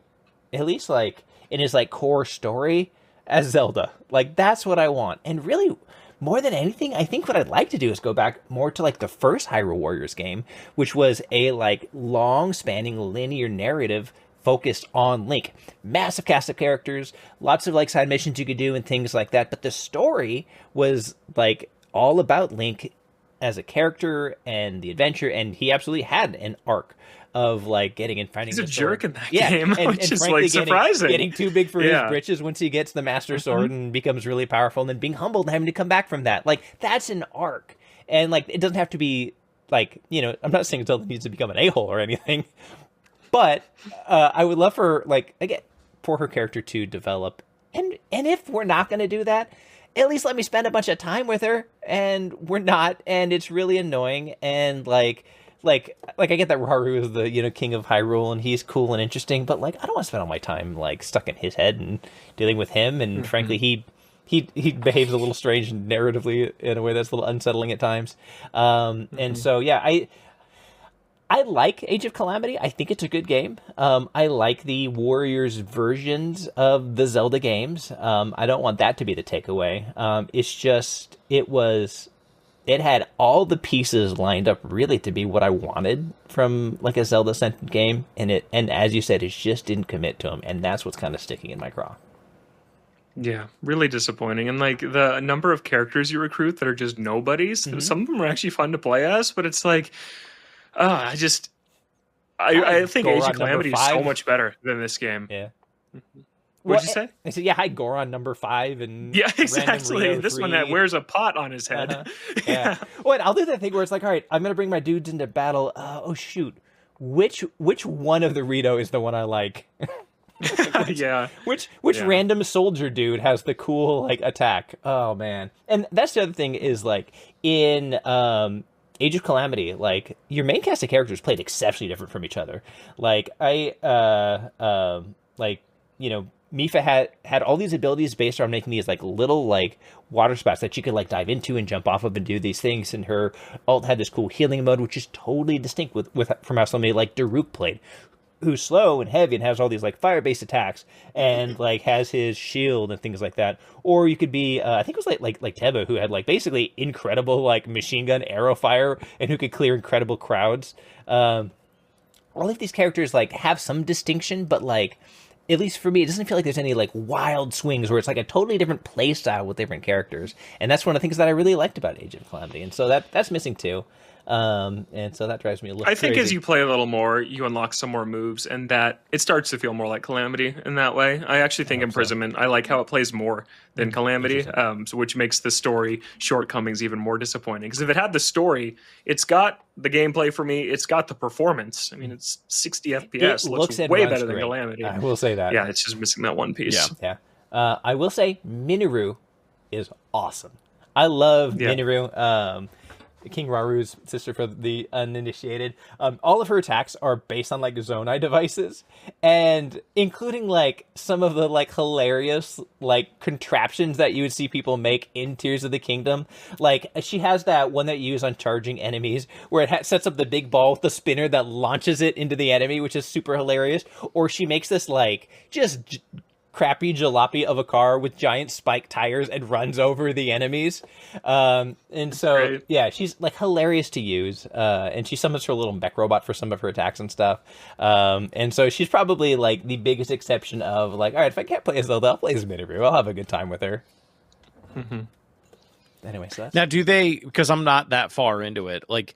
at least like in his like core story as Zelda. Like that's what I want. And really more than anything, I think what I'd like to do is go back more to like the first Hyrule Warriors game, which was a like long spanning linear narrative focused on Link. Massive cast of characters, lots of like side missions you could do and things like that. But the story was like all about Link as a character and the adventure. And he absolutely had an arc of like getting and finding. He's a jerk in that yeah, game, which is like surprising. Getting too big for his britches once he gets the Master Sword and becomes really powerful, and then being humbled and having to come back from that. Like that's an arc, and like it doesn't have to be like, you know, I'm not saying Zelda needs to become an a-hole or anything, but I would love for like again for her character to develop, and if we're not going to do that, at least let me spend a bunch of time with her, and we're not, and it's really annoying, and like I get that Rauru is the, you know, king of Hyrule and he's cool and interesting, but like I don't want to spend all my time like stuck in his head and dealing with him. And frankly, he behaves a little strange narratively in a way that's a little unsettling at times. And so yeah, I like Age of Calamity. I think it's a good game. I like the Warriors versions of the Zelda games. I don't want that to be the takeaway. It's just it had all the pieces lined up really to be what I wanted from like a Zelda-centered game, and as you said, it just didn't commit to them, and that's what's kind of sticking in my craw. Yeah, really disappointing. And like the number of characters you recruit that are just nobodies, some of them are actually fun to play as, but it's like, I think Age of Calamity is so much better than this game. Yeah. What'd you say? I said, yeah, hi, Goron number 5 and yeah, exactly. This one that wears a pot on his head. Yeah. Well, I'll do that thing where it's like, all right, I'm gonna bring my dudes into battle. Oh shoot, which one of the Rito is the one I like? Which random soldier dude has the cool like attack? Oh man, and that's the other thing is like in Age of Calamity, like your main cast of characters played exceptionally different from each other. Like you know, Mipha had all these abilities based on making these like little like water spots that she could like dive into and jump off of and do these things. And her ult had this cool healing mode, which is totally distinct with from how somebody like Daruk played. who's slow and heavy and has all these like fire-based attacks and like has his shield and things like that. Or you could be, I think it was like Teba, who had like basically incredible like machine gun arrow fire and who could clear incredible crowds. All of these characters like have some distinction, but like, at least for me, it doesn't feel like there's any like wild swings where it's like a totally different play style with different characters. And that's one of the things that I really liked about Age of Calamity. And so that's missing too. And so that drives me a little I think crazy. as you play a little more, you unlock some more moves, and that it starts to feel more like Calamity in that way. I actually think Imprisonment, I like how it plays more than Calamity, so which makes the story shortcomings even more disappointing. Because if it had the story, it's got the gameplay for me, it's got the performance. I mean, it's 60 FPS, It looks and way runs better than great. Calamity. I will say that. Yeah, it's just missing that one piece. Yeah. I will say Minoru is awesome. I love Minoru. King Raru's sister for the uninitiated. All of her attacks are based on like Zonai devices, and including like some of the like hilarious like contraptions that you would see people make in Tears of the Kingdom. Like she has that one that you use on charging enemies, where it sets up the big ball with the spinner that launches it into the enemy, which is super hilarious. Or she makes this like just crappy jalopy of a car with giant spike tires and runs over the enemies. And so, Great. yeah, she's like hilarious to use. And she summons her little mech robot for some of her attacks and stuff. And so she's probably like the biggest exception of like, all right, if I can't play as Zelda, I'll play as Minoru. I'll have a good time with her. Anyway, so that's... Now, do they, because I'm not that far into it, like,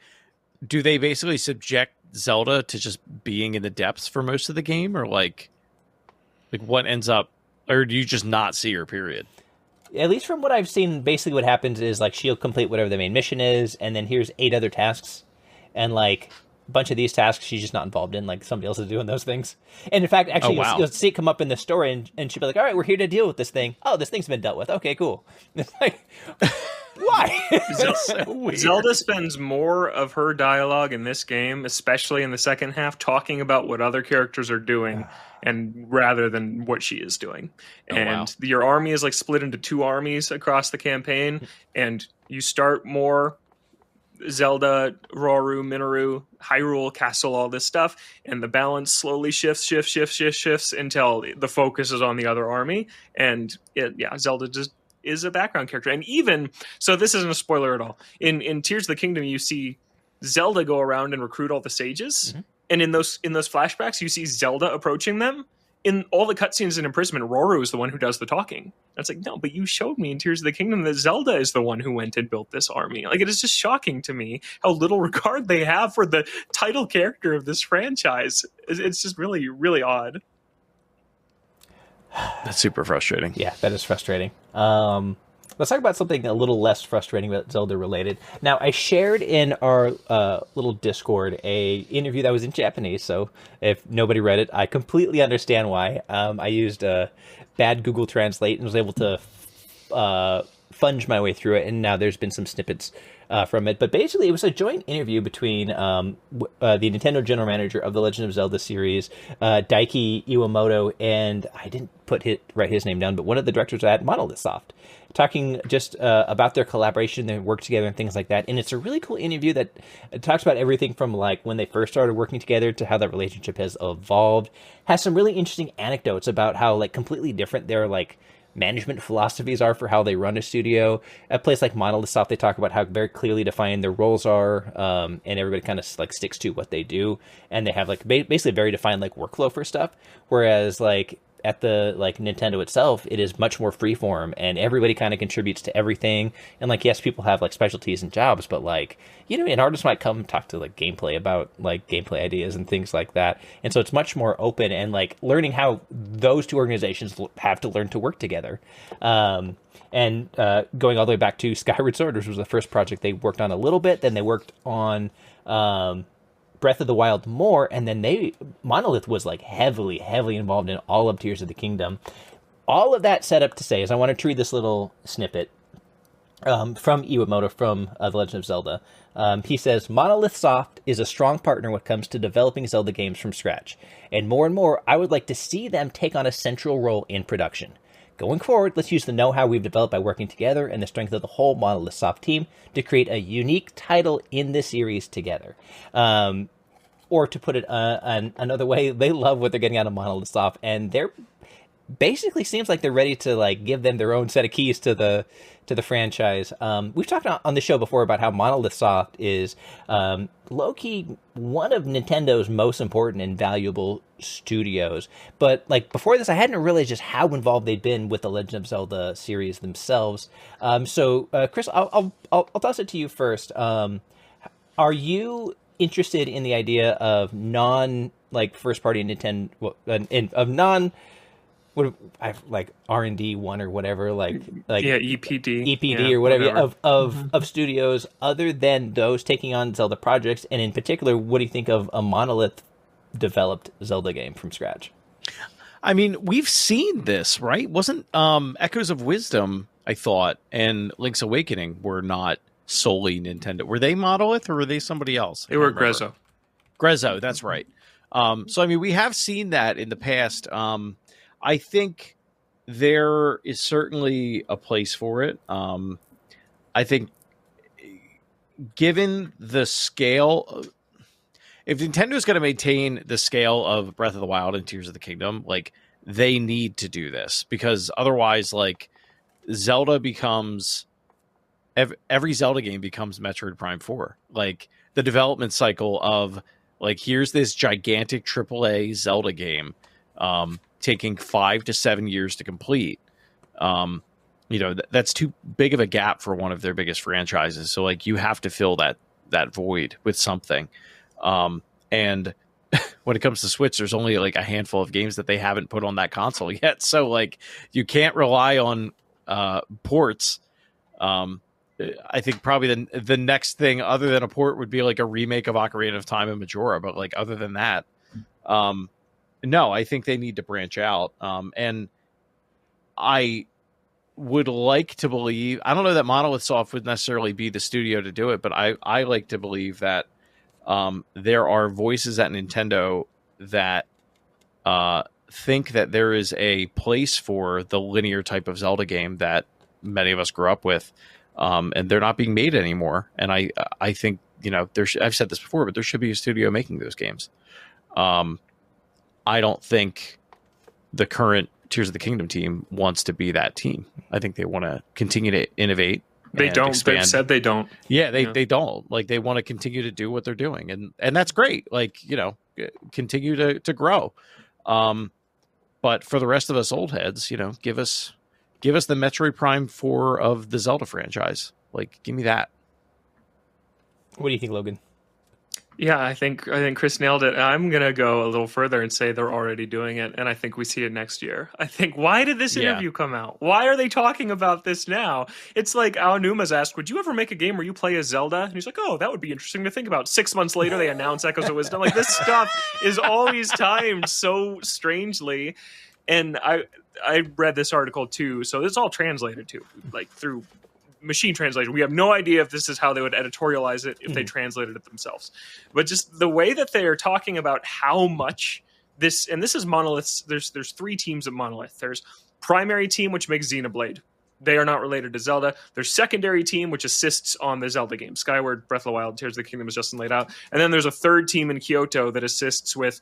do they basically subject Zelda to just being in the depths for most of the game, or like what ends up, or do you just not see her, period? At least from what I've seen, basically what happens is like she'll complete whatever the main mission is, and then here's 8 other tasks, and like a bunch of these tasks she's just not involved in, like somebody else is doing those things. And in fact, actually, you'll see it come up in the story, and she'll be like, all right, we're here to deal with this thing. Oh, this thing's been dealt with. Okay, cool. It's like, why? So weird. Zelda spends more of her dialogue in this game, especially in the second half, talking about what other characters are doing, and rather than what she is doing. Your army is like split into 2 armies across the campaign, and you start more Zelda, Roru, Minoru, Hyrule, Castle, all this stuff, and the balance slowly shifts until the focus is on the other army, and Zelda just is a background character. And even so, this isn't a spoiler at all. In Tears of the Kingdom, you see Zelda go around and recruit all the sages, and in those flashbacks, you see Zelda approaching them. In all the cutscenes in Imprisonment, Roru is the one who does the talking. It's like, no, but you showed me in Tears of the Kingdom that Zelda is the one who went and built this army. Like, it is just shocking to me how little regard they have for the title character of this franchise. It's just really, really odd. That's super frustrating. Yeah, that is frustrating. Let's talk about something a little less frustrating but Zelda related. Now, I shared in our little Discord a interview that was in Japanese, so if nobody read it, I completely understand why. I used bad Google Translate and was able to funge my way through it, and now there's been some snippets from it. But basically, it was a joint interview between the Nintendo general manager of the Legend of Zelda series, Daiki Iwamoto, and I didn't write his name down, but one of the directors at Monolith Soft, talking just about their collaboration, their work together, and things like that. And it's a really cool interview that talks about everything from like when they first started working together to how that relationship has evolved. Has some really interesting anecdotes about how like completely different their like management philosophies are for how they run a studio. At a place like Monolith Soft, they talk about how very clearly defined their roles are, and everybody kind of like sticks to what they do, and they have like basically very defined like workflow for stuff. Whereas like at the like Nintendo itself, it is much more freeform, and everybody kind of contributes to everything. And like, yes, people have like specialties and jobs, but like, you know, an artist might come and talk to like gameplay about like gameplay ideas and things like that. And so it's much more open, and like learning how those two organizations have to learn to work together. And going all the way back to Skyward Sword, which was the first project they worked on a little bit. Then they worked on Breath of the Wild more, and then Monolith was like heavily involved in all of Tears of the Kingdom. All of that set up to say is I want to read this little snippet from Iwamoto from The Legend of Zelda. He says, Monolith Soft is a strong partner when it comes to developing Zelda games from scratch, and more, I would like to see them take on a central role in production. Going forward, let's use the know-how we've developed by working together and the strength of the whole Monolith Soft team to create a unique title in the series together. or to put it another way, they love what they're getting out of Monolith Soft, and they're basically seems like they're ready to like give them their own set of keys to the franchise. We've talked on the show before about how Monolith Soft is low-key one of Nintendo's most important and valuable studios. But like before this, I hadn't realized just how involved they'd been with the Legend of Zelda series themselves. So Chris, I'll toss it to you first. Are you interested in the idea of non like first party Nintendo of non what like R&D one or whatever like EPD or whatever. Of studios other than those taking on Zelda projects, and in particular, what do you think of a Monolith developed Zelda game from scratch? I mean, we've seen this, right? Wasn't Echoes of Wisdom, I thought, and Link's Awakening were not solely Nintendo. Were they Monolith or were they somebody else? They were Grezzo. Grezzo, that's right. So I mean, we have seen that in the past. I think there is certainly a place for it. I think given the scale, if Nintendo's going to maintain the scale of Breath of the Wild and Tears of the Kingdom, like they need to do this, because otherwise, like Zelda becomes every Zelda game becomes Metroid Prime 4. Like the development cycle of like, here's this gigantic AAA Zelda game, taking 5 to 7 years to complete. That's too big of a gap for one of their biggest franchises. So like you have to fill that void with something. And when it comes to Switch, there's only like a handful of games that they haven't put on that console yet. So like you can't rely on ports. I think probably the next thing other than a port would be like a remake of Ocarina of Time and Majora. But like other than that, no, I think they need to branch out. And I would like to believe, I don't know that Monolith Soft would necessarily be the studio to do it, but I like to believe that there are voices at Nintendo that think that there is a place for the linear type of Zelda game that many of us grew up with, and they're not being made anymore. And I think, I've said this before, but there should be a studio making those games. I don't think the current Tears of the Kingdom team wants to be that team. I think they want to continue to innovate. They don't. Expand. They've said they don't. Yeah, they don't. Like they want to continue to do what they're doing, and that's great. Like continue to grow. But for the rest of us old heads, give us the Metroid Prime 4 of the Zelda franchise. Like, give me that. What do you think, Logan? Yeah, I think Chris nailed it. I'm going to go a little further and say they're already doing it, and I think we see it next year. I think, why did this interview come out? Why are they talking about this now? It's like Aonuma's asked, would you ever make a game where you play as Zelda? And he's like, oh, that would be interesting to think about. 6 months later, they announce Echoes of Wisdom. Like, this stuff is always timed so strangely. And I read this article, too, so it's all translated, too, like, through machine translation. We have no idea if this is how they would editorialize it if they translated it themselves. But just the way that they are talking about how much this, and this is Monolith's, there's 3 teams of Monolith. There's primary team, which makes Xenoblade. They are not related to Zelda. There's secondary team, which assists on the Zelda game. Skyward, Breath of the Wild, Tears of the Kingdom, as Justin laid out. And then there's a third team in Kyoto that assists with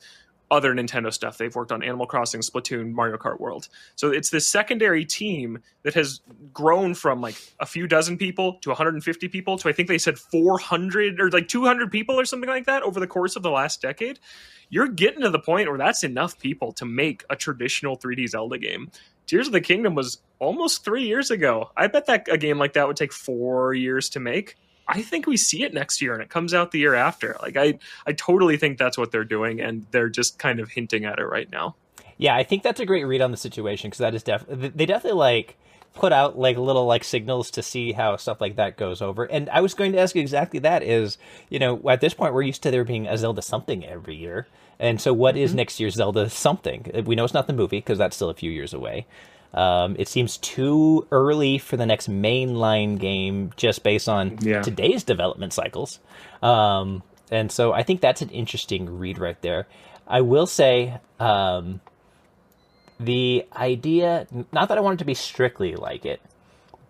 other Nintendo stuff. They've worked on Animal Crossing, Splatoon, Mario Kart World. So it's this secondary team that has grown from like a few dozen people to 150 people to I think they said 400 or like 200 people or something like that over the course of the last decade. You're getting to the point where that's enough people to make a traditional 3D Zelda game. Tears of the Kingdom was almost 3 years ago. I bet that a game like that would take 4 years to make. I think we see it next year and it comes out the year after. Like I totally think that's what they're doing, and they're just kind of hinting at it right now. Yeah, I think that's a great read on the situation, because that is they definitely like put out like little like signals to see how stuff like that goes over. And I was going to ask you exactly that is, at this point we're used to there being a Zelda something every year. And so what is next year's Zelda something? We know it's not the movie because that's still a few years away. It seems too early for the next mainline game just based on today's development cycles. And so I think that's an interesting read right there. I will say the idea, not that I want it to be strictly like it,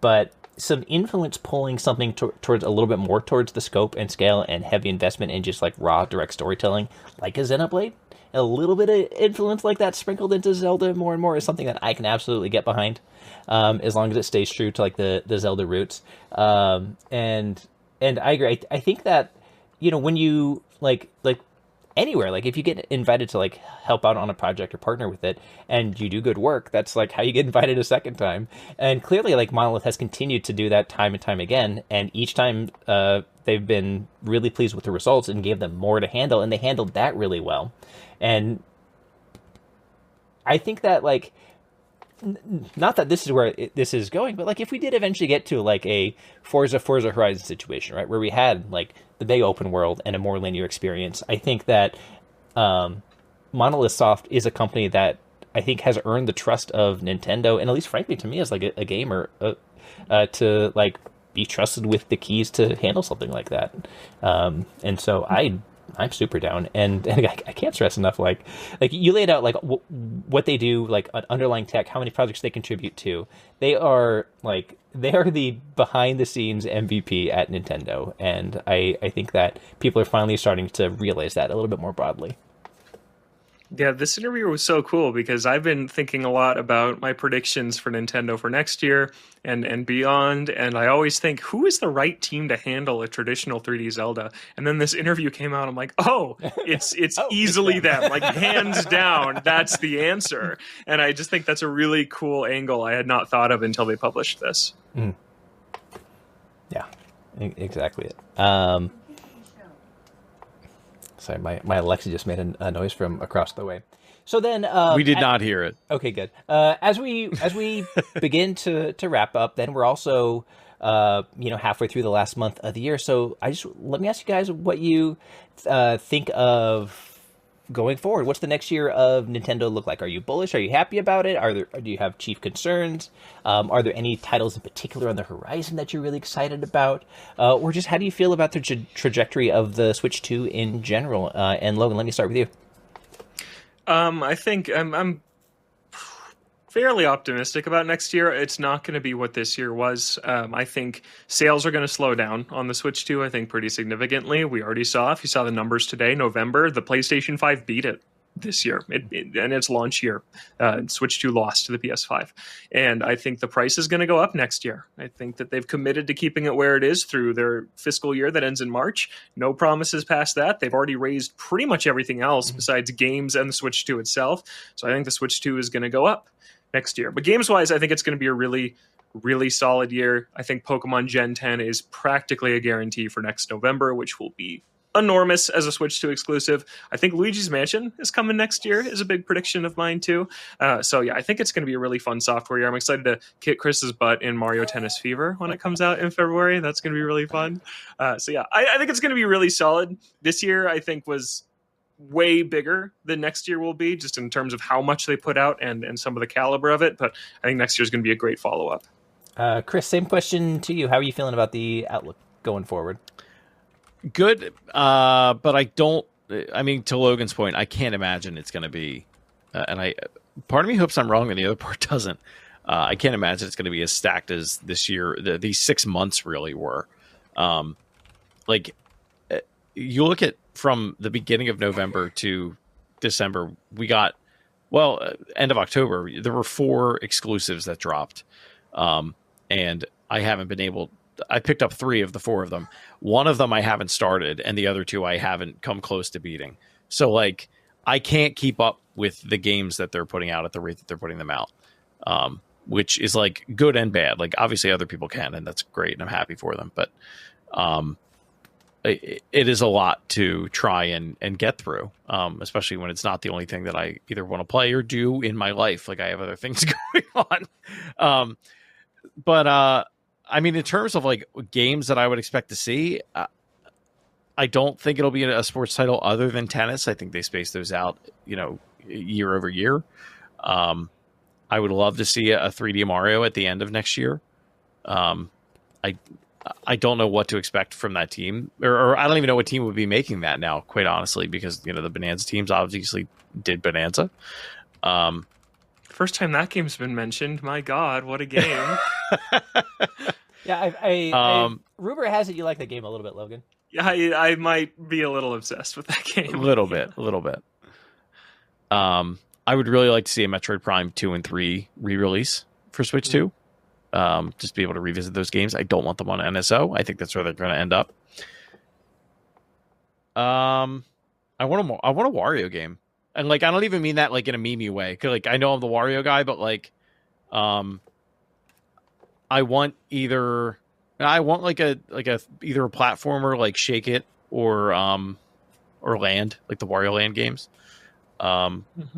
but some influence pulling something towards a little bit more towards the scope and scale and heavy investment in just like raw direct storytelling, like a Xenoblade. A little bit of influence like that sprinkled into Zelda more and more is something that I can absolutely get behind, as long as it stays true to like the Zelda roots. And I agree. I think that, when you like anywhere, like if you get invited to like help out on a project or partner with it and you do good work, that's like how you get invited a second time. And clearly like Monolith has continued to do that time and time again, and each time they've been really pleased with the results and gave them more to handle, and they handled that really well. And I think that like, not that this is where this is going, but like if we did eventually get to like a Forza Horizon situation, right, where we had like the big open world and a more linear experience, I think that Monolith Soft is a company that I think has earned the trust of Nintendo, and at least frankly to me as like a gamer, to like be trusted with the keys to handle something like that. And so I'm super down, and I can't stress enough. Like you laid out like what they do, like an underlying tech, how many projects they contribute to. They are the behind the scenes MVP at Nintendo, and I think that people are finally starting to realize that a little bit more broadly. Yeah, this interview was so cool because I've been thinking a lot about my predictions for Nintendo for next year and beyond, and I always think, who is the right team to handle a traditional 3D Zelda? And then this interview came out, I'm like, it's easily them, like hands down, that's the answer. And I just think that's a really cool angle I had not thought of until they published this. Mm. Yeah, exactly it. Sorry, my Alexa just made a noise from across the way. So then we did not hear it. Okay, good. As we begin to wrap up, then we're also halfway through the last month of the year. So let me ask you guys what you think of going forward. What's the next year of Nintendo look like? Are you bullish? Are you happy about it? Do you have chief concerns? Are there any titles in particular on the horizon that you're really excited about? Or just how do you feel about the trajectory of the Switch 2 in general? And Logan, let me start with you. I think I'm fairly optimistic about next year. It's not going to be what this year was. I think sales are going to slow down on the Switch 2, I think, pretty significantly. We already saw, if you saw the numbers today, November, the PlayStation 5 beat it this year, and its launch year. Switch 2 lost to the PS5. And I think the price is going to go up next year. I think that they've committed to keeping it where it is through their fiscal year that ends in March. No promises past that. They've already raised pretty much everything else besides games and the Switch 2 itself. So I think the Switch 2 is going to go up next year. But games-wise, I think it's going to be a really, really solid year. I think Pokemon Gen 10 is practically a guarantee for next November, which will be enormous as a Switch 2 exclusive. I think Luigi's Mansion is coming next year, is a big prediction of mine too. So yeah, I think it's going to be a really fun software year. I'm excited to kick Chris's butt in Mario Tennis Fever when it comes out in February. That's going to be really fun. So yeah, I think it's going to be really solid. This year, I think, was way bigger than next year will be, just in terms of how much they put out and some of the caliber of it. But I think next year is going to be a great follow-up. Chris, same question to you. How are you feeling about the outlook going forward? Good, but I mean, to Logan's point, I can't imagine it's going to be, and part of me hopes I'm wrong and the other part doesn't. I can't imagine it's going to be as stacked as this year, these 6 months really were. You look at from the beginning of November to December, we got, end of October, there were 4 exclusives that dropped. And I haven't been able, I picked up 3 of the 4 of them. One of them I haven't started, and the other 2 I haven't come close to beating. So like, I can't keep up with the games that they're putting out at the rate that they're putting them out. Which is like good and bad. Like obviously other people can, and that's great, and I'm happy for them. But, it is a lot to try and get through, especially when it's not the only thing that I either want to play or do in my life. Like I have other things going on. I mean, in terms of like games that I would expect to see, I don't think it'll be a sports title other than tennis. I think they space those out, year over year. I would love to see a 3D Mario at the end of next year. I don't know what to expect from that team, or I don't even know what team would be making that now, quite honestly, because the Bonanza teams obviously did Bonanza. First time that game's been mentioned. My God, what a game! Yeah, rumor has it you like the game a little bit, Logan. Yeah, I might be a little obsessed with that game. A little bit. I would really like to see a Metroid Prime 2 and 3 re-release for Switch 2. Just be able to revisit those games. I don't want them on NSO. I think that's where they're going to end up. I want a Wario game, and like I don't even mean that like in a meme way. 'Cause, like I know I'm the Wario guy, but like, I want like a either a platformer like Shake It or Land, like the Wario Land games,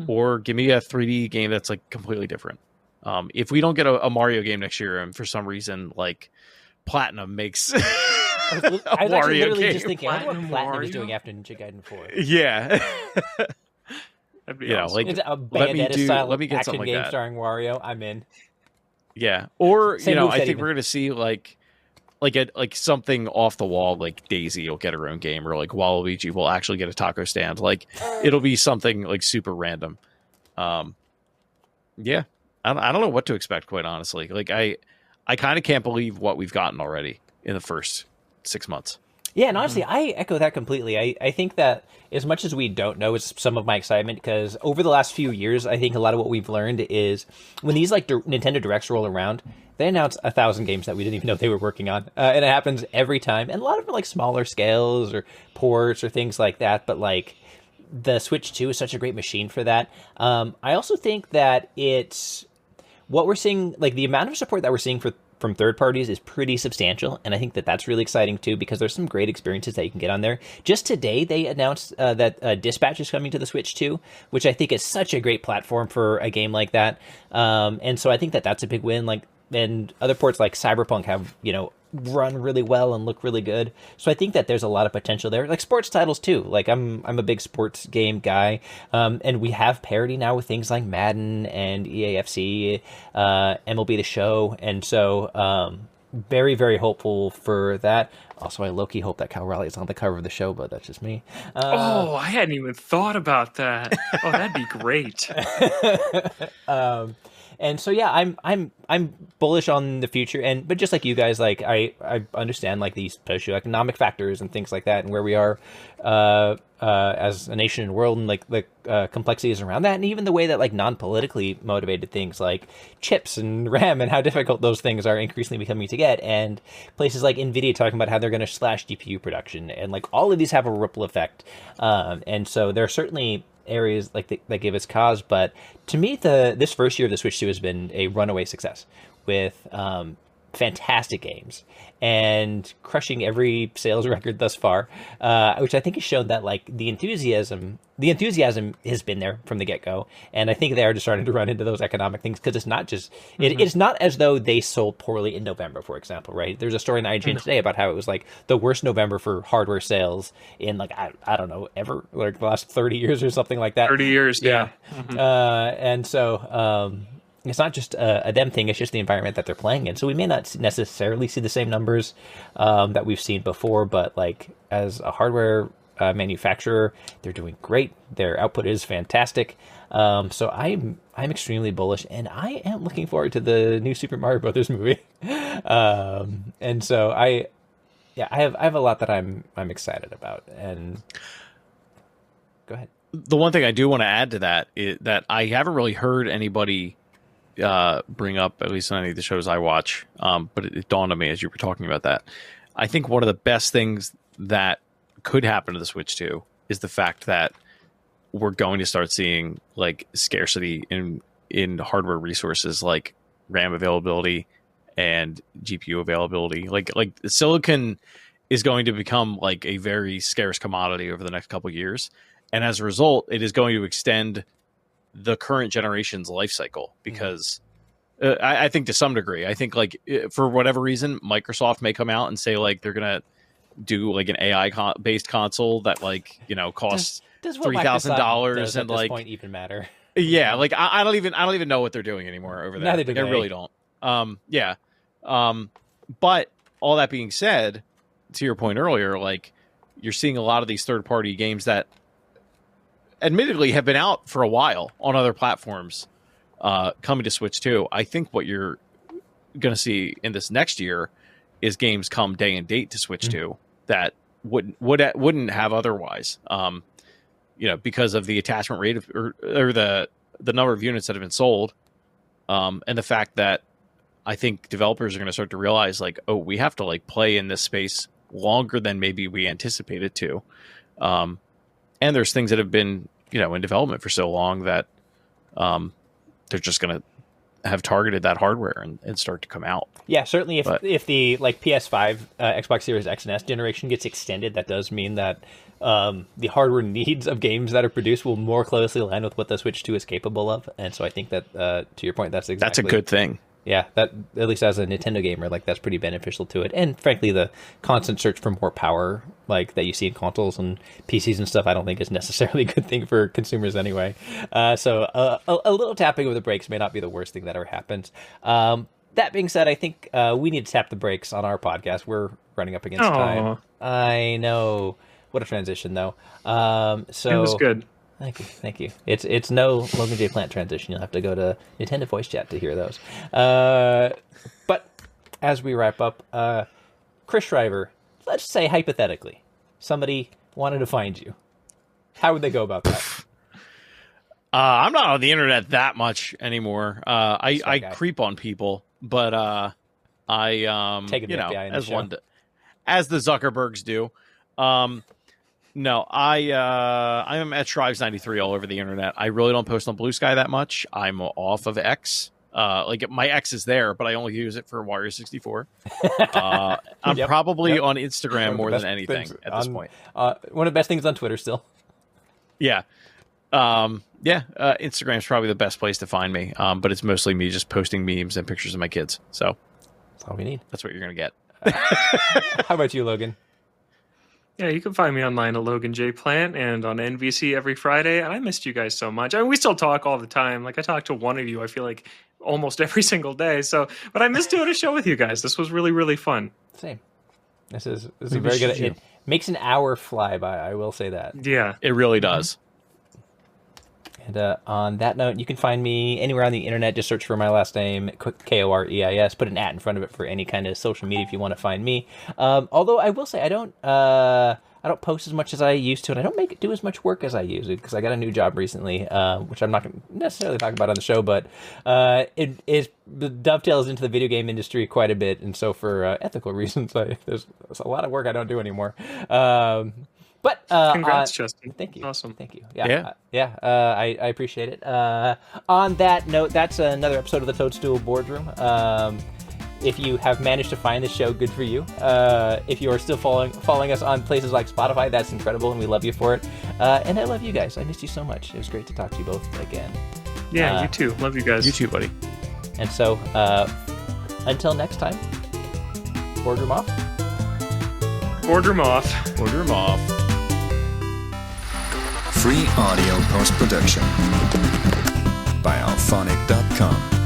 or give me a 3D game that's like completely different. If we don't get a Mario game next year, and for some reason like Platinum makes I was actually literally just thinking, I wonder what Platinum Platinum is Wario? doing after Ninja Gaiden 4. yeah. That'd be You know, awesome. like, It's a let me Bayonetta-style get action something like game that. starring Wario. I'm in. Yeah, or Same I moveset think even. we're gonna see like something off the wall, like Daisy will get her own game, or like Waluigi will actually get a taco stand. Like it'll be something like super random. Yeah, I don't know what to expect, quite honestly. Like I kind of can't believe what we've gotten already in the first 6 months. Yeah, and honestly, I echo that completely. I think that as much as we don't know is some of my excitement, because over the last few years, I think a lot of what we've learned is when these like Nintendo Directs roll around, they announce 1,000 games that we didn't even know they were working on, and it happens every time. And a lot of them are like smaller scales or ports or things like that. But like the Switch 2 is such a great machine for that. I also think that it's what we're seeing, like the amount of support that we're seeing from third parties is pretty substantial, and I think that that's really exciting too, because there's some great experiences that you can get on there. Just today they announced that Dispatch is coming to the Switch too, which I think is such a great platform for a game like that, and so I think that that's a big win. Like, and other ports like Cyberpunk have run really well and look really good, so I think that there's a lot of potential there. Like sports titles too. Like I'm a big sports game guy, and we have parity now with things like Madden and EAFC, MLB The Show, and so very, very hopeful for that. Also, I low-key hope that Cal Raleigh is on the cover of the show, but that's just me. Oh, I hadn't even thought about that. Oh, that'd be great. And so yeah, I'm bullish on the future, but just like you guys, like I understand like these socioeconomic factors and things like that, and where we are as a nation and world, and like the complexities around that, and even the way that like non-politically motivated things like chips and RAM and how difficult those things are increasingly becoming to get, and places like Nvidia talking about how they're going to slash GPU production, and like all of these have a ripple effect, and so there are certainly areas like that give us cause. But to me, this first year of the Switch 2 has been a runaway success with fantastic games and crushing every sales record thus far, which I think has shown that like the enthusiasm has been there from the get-go, and I think they are just starting to run into those economic things, because it's not just it's not as though they sold poorly in November, for example, right? There's a story in IGN today about how it was like the worst November for hardware sales in like I don't know, ever, like the last 30 years or something like that. 30 years, yeah. And so it's not just a them thing, it's just the environment that they're playing in. So we may not necessarily see the same numbers that we've seen before, but like as a hardware manufacturer, they're doing great. Their output is fantastic. So I'm extremely bullish, and I am looking forward to the new Super Mario Brothers movie. And so I have a lot that I'm excited about. And go ahead. The one thing I do want to add to that is that I haven't really heard anybody bring up, at least on any of the shows I watch, but it dawned on me as you were talking about that. I think one of the best things that could happen to the Switch 2 is the fact that we're going to start seeing like scarcity in hardware resources, like RAM availability and GPU availability. Like silicon is going to become like a very scarce commodity over the next couple of years, and as a result, it is going to extend the current generation's life cycle, because I think to some degree, I think like for whatever reason, Microsoft may come out and say like they're gonna do like an AI based console that like costs $3,000 and like point even matter. Yeah, like I don't even know what they're doing anymore over there. Neither do I they. really don't. But all that being said, to your point earlier, like you're seeing a lot of these third party games that admittedly have been out for a while on other platforms coming to Switch 2. I think what you're going to see in this next year is games come day and date to Switch to that wouldn't have otherwise. Because of the attachment rate or the number of units that have been sold, and the fact that I think developers are going to start to realize, like, oh, we have to like play in this space longer than maybe we anticipated to. And there's things that have been, in development for so long that they're just going to have targeted that hardware and start to come out. Yeah, certainly if the like PS5, Xbox Series X and S generation gets extended, that does mean that the hardware needs of games that are produced will more closely align with what the Switch 2 is capable of. And so I think that, to your point, that's a good thing. Yeah, that at least as a Nintendo gamer, like that's pretty beneficial to it. And frankly, the constant search for more power, like that you see in consoles and PCs and stuff, I don't think is necessarily a good thing for consumers anyway. So a little tapping of the brakes may not be the worst thing that ever happens. That being said, I think we need to tap the brakes on our podcast. We're running up against time. I know. What a transition, though. So it was good. Thank you. It's no Logan J. Plant transition. You'll have to go to Nintendo Voice Chat to hear those. But as we wrap up, Chris Shriver, let's say hypothetically, somebody wanted to find you. How would they go about that? I'm not on the internet that much anymore. I creep on people, but I take an FBI in the show. As the Zuckerbergs do. No, I am at Shrives93 all over the internet. I really don't post on Blue Sky that much. I'm off of X. Like my X is there, but I only use it for Wario 64. I'm probably on Instagram more than anything at this point. One of the best things on Twitter still. Yeah. Instagram's probably the best place to find me. But it's mostly me just posting memes and pictures of my kids. So that's all we need. That's what you're going to get. How about you, Logan? Yeah, you can find me online at Logan J. Plant and on NVC every Friday. And I missed you guys so much. I mean, we still talk all the time. Like I talk to one of you, I feel like almost every single day. But I missed doing a show with you guys. This was really, really fun. Same. This is very good. It makes an hour fly by. I will say that. Yeah, it really does. And on that note, you can find me anywhere on the internet. Just search for my last name, Koreis. Put an @ in front of it for any kind of social media if you want to find me. Although I will say I don't post as much as I used to, and I don't do as much work as I used to because I got a new job recently, which I'm not going to necessarily talk about on the show, but it dovetails into the video game industry quite a bit, and so for ethical reasons, there's a lot of work I don't do anymore. But congrats, Justin. Thank you. Awesome. Thank you. I appreciate it. On that note, that's another episode of the Toadstool Boardroom. If you have managed to find the show, good for you. If you are still following us on places like Spotify, that's incredible, and we love you for it. And I love you guys. I missed you so much. It was great to talk to you both again. Yeah, you too. Love you guys. You too, buddy. And so, until next time, Boardroom off. Boardroom off. Boardroom off. Free audio post-production by alphonic.com.